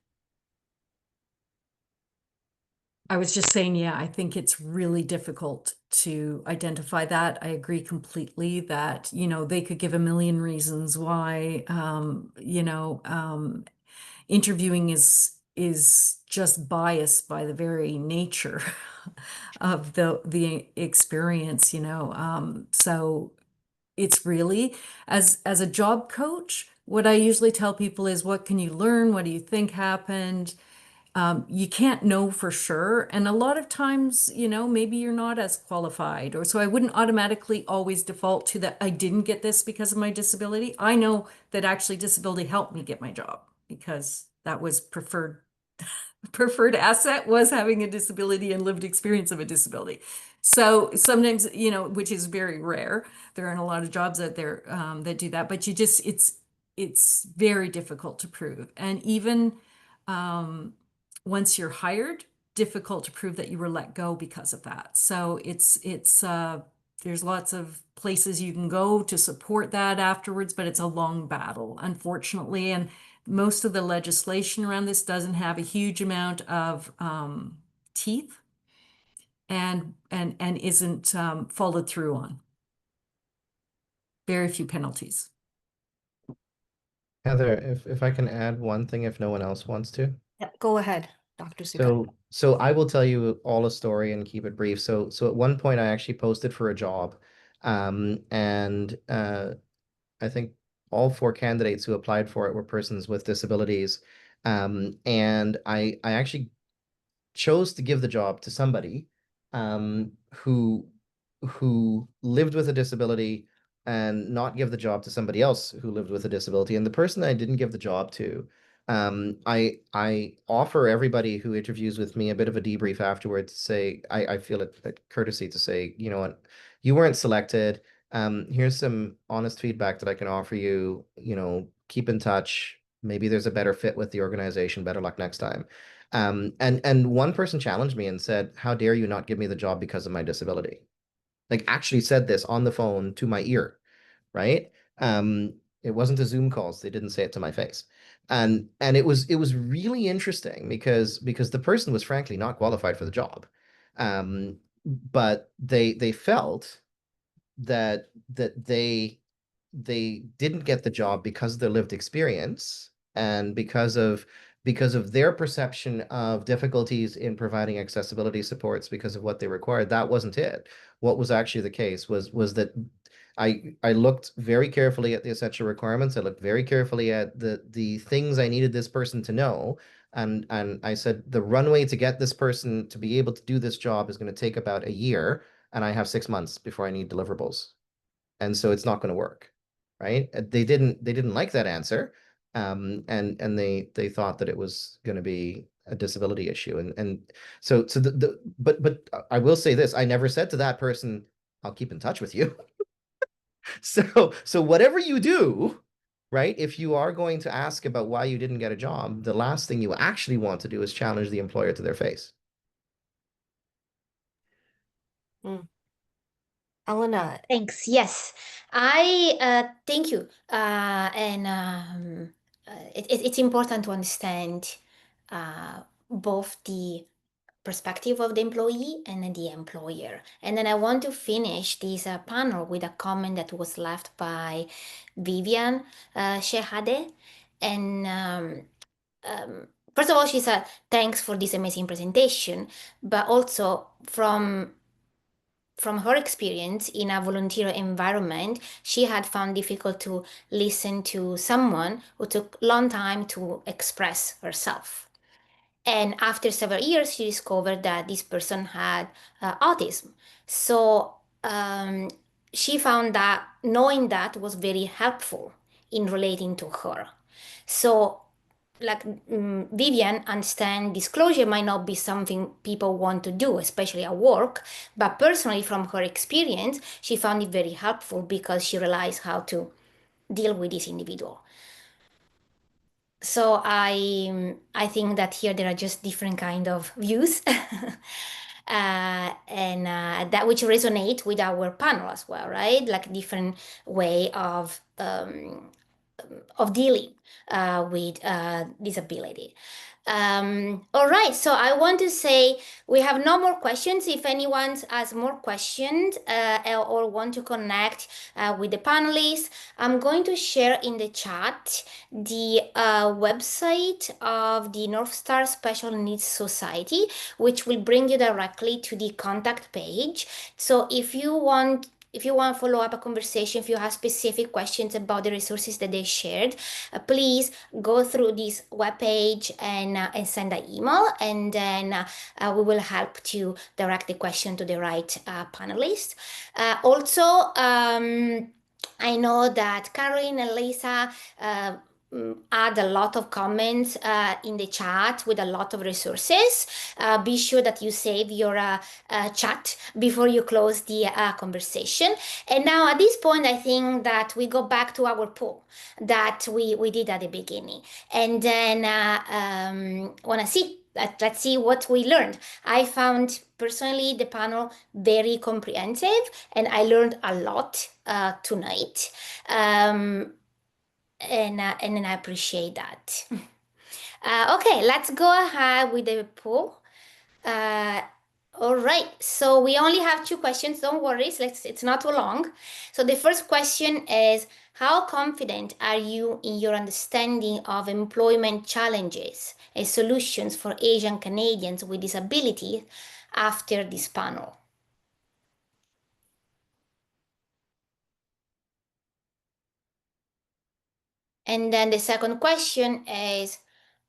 I was just saying, yeah, I think it's really difficult to identify that. I agree completely that, they could give a million reasons why, interviewing is just biased by the very nature of the experience, so it's really as a job coach, what I usually tell people is, what can you learn? What do you think happened? You can't know for sure. And a lot of times, maybe you're not as qualified, or so I wouldn't automatically always default to that I didn't get this because of my disability. I know that actually disability helped me get my job because that was preferred asset was having a disability and lived experience of a disability. So sometimes, which is very rare. There aren't a lot of jobs out there that do that, but it's very difficult to prove. And even once you're hired, difficult to prove that you were let go because of that. So there's lots of places you can go to support that afterwards, but it's a long battle, unfortunately. And most of the legislation around this doesn't have a huge amount of teeth and isn't followed through on. Very few penalties. Heather, if I can add one thing, if no one else wants to. Yeah, go ahead, Dr. Suka. So I will tell you all a story and keep it brief. So at one point I actually posted for a job, and I think all four candidates who applied for it were persons with disabilities, and I actually chose to give the job to somebody who lived with a disability and not give the job to somebody else who lived with a disability. And the person I didn't give the job to, I offer everybody who interviews with me a bit of a debrief afterwards to say I feel it a courtesy to say, you know what, you weren't selected. Here's some honest feedback that I can offer you. Keep in touch. Maybe there's a better fit with the organization. Better luck next time. And one person challenged me and said, "How dare you not give me the job because of my disability?" Like actually said this on the phone to my ear. right? It wasn't a Zoom calls. They didn't say it to my face. And it was really interesting because the person was frankly not qualified for the job. But they felt that they didn't get the job because of their lived experience and because of their perception of difficulties in providing accessibility supports because of what they required. That wasn't it. What was actually the case was that I looked very carefully at the essential requirements. I looked very carefully at the things I needed this person to know. And I said, the runway to get this person to be able to do this job is going to take about a year, and I have 6 months before I need deliverables. And so it's not going to work, right? They didn't like that answer. And they thought that it was going to be a disability issue. And so but I will say this, I never said to that person, I'll keep in touch with you. So whatever you do, right? If you are going to ask about why you didn't get a job, the last thing you actually want to do is challenge the employer to their face. Elena. Thanks. Yes, I thank you. It's important to understand both the perspective of the employee and the employer. And then I want to finish this panel with a comment that was left by Vivian Shehade. And first of all, she said, thanks for this amazing presentation, but also from her experience in a volunteer environment, she had found difficult to listen to someone who took long time to express herself. And after several years, she discovered that this person had autism. So she found that knowing that was very helpful in relating to her. So like Vivian, understand disclosure might not be something people want to do, especially at work. But personally, from her experience, she found it very helpful because she realized how to deal with this individual. So I think that here there are just different kind of views, and that which resonate with our panel as well, right? Like different way of dealing with disability. All right, so I want to say we have no more questions. If anyone has more questions or want to connect with the panelists, I'm going to share in the chat the website of the North Star Special Needs Society, which will bring you directly to the contact page. So if you want to follow up a conversation, if you have specific questions about the resources that they shared, please go through this webpage and send an email, and then we will help to direct the question to the right panelist. Also, I know that Caroline and Lisa add a lot of comments in the chat with a lot of resources. Be sure that you save your chat before you close the conversation. And now at this point, I think that we go back to our poll that we did at the beginning. And then wanna see, let's see what we learned. I found personally the panel very comprehensive, and I learned a lot tonight. And then I appreciate that. Okay, let's go ahead with the poll. All right, so we only have 2 questions. Don't worry, it's not too long. So the first question is, how confident are you in your understanding of employment challenges and solutions for Asian Canadians with disabilities after this panel? And then the second question is,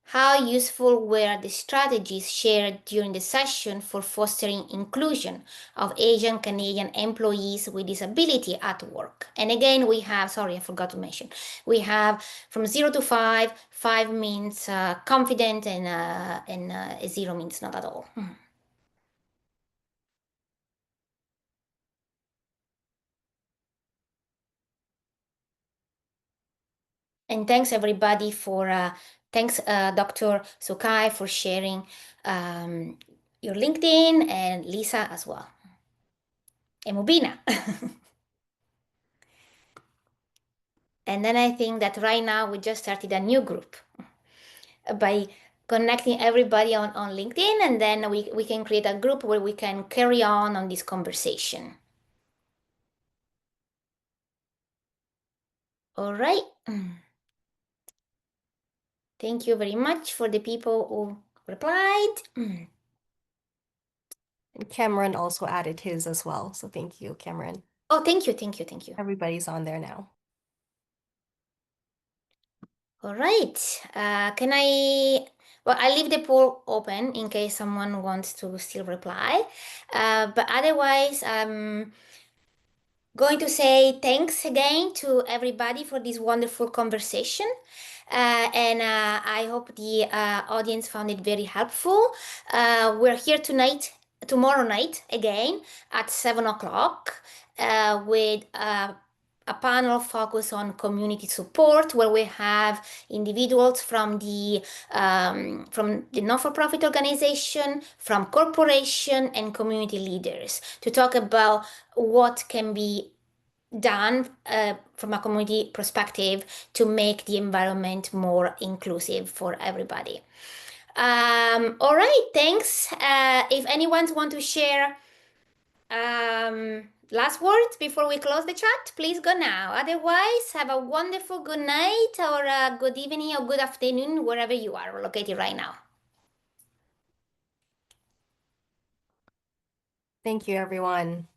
how useful were the strategies shared during the session for fostering inclusion of Asian Canadian employees with disability at work? And again, we have, sorry, I forgot to mention, we have from 0 to 5. 5 means confident, and 0 means not at all. And thanks everybody for, thanks Dr. Sukai for sharing your LinkedIn, and Lisa as well. And Mubina. And then I think that right now we just started a new group by connecting everybody on LinkedIn, and then we can create a group where we can carry on this conversation. All right. Thank you very much for the people who replied. And Cameron also added his as well. So thank you, Cameron. Oh, thank you, thank you, thank you. Everybody's on there now. All right. Well, I leave the poll open in case someone wants to still reply. But otherwise, going to say thanks again to everybody for this wonderful conversation. And I hope the audience found it very helpful. We're here tomorrow night again at 7 o'clock with a panel focused on community support, where we have individuals from the non-for-profit organization, from corporation, and community leaders to talk about what can be done from a community perspective to make the environment more inclusive for everybody. All right, thanks. If anyone wants to share last words before we close the chat, please go now. Otherwise, have a wonderful good night or a good evening or good afternoon, wherever you are located right now. Thank you, everyone.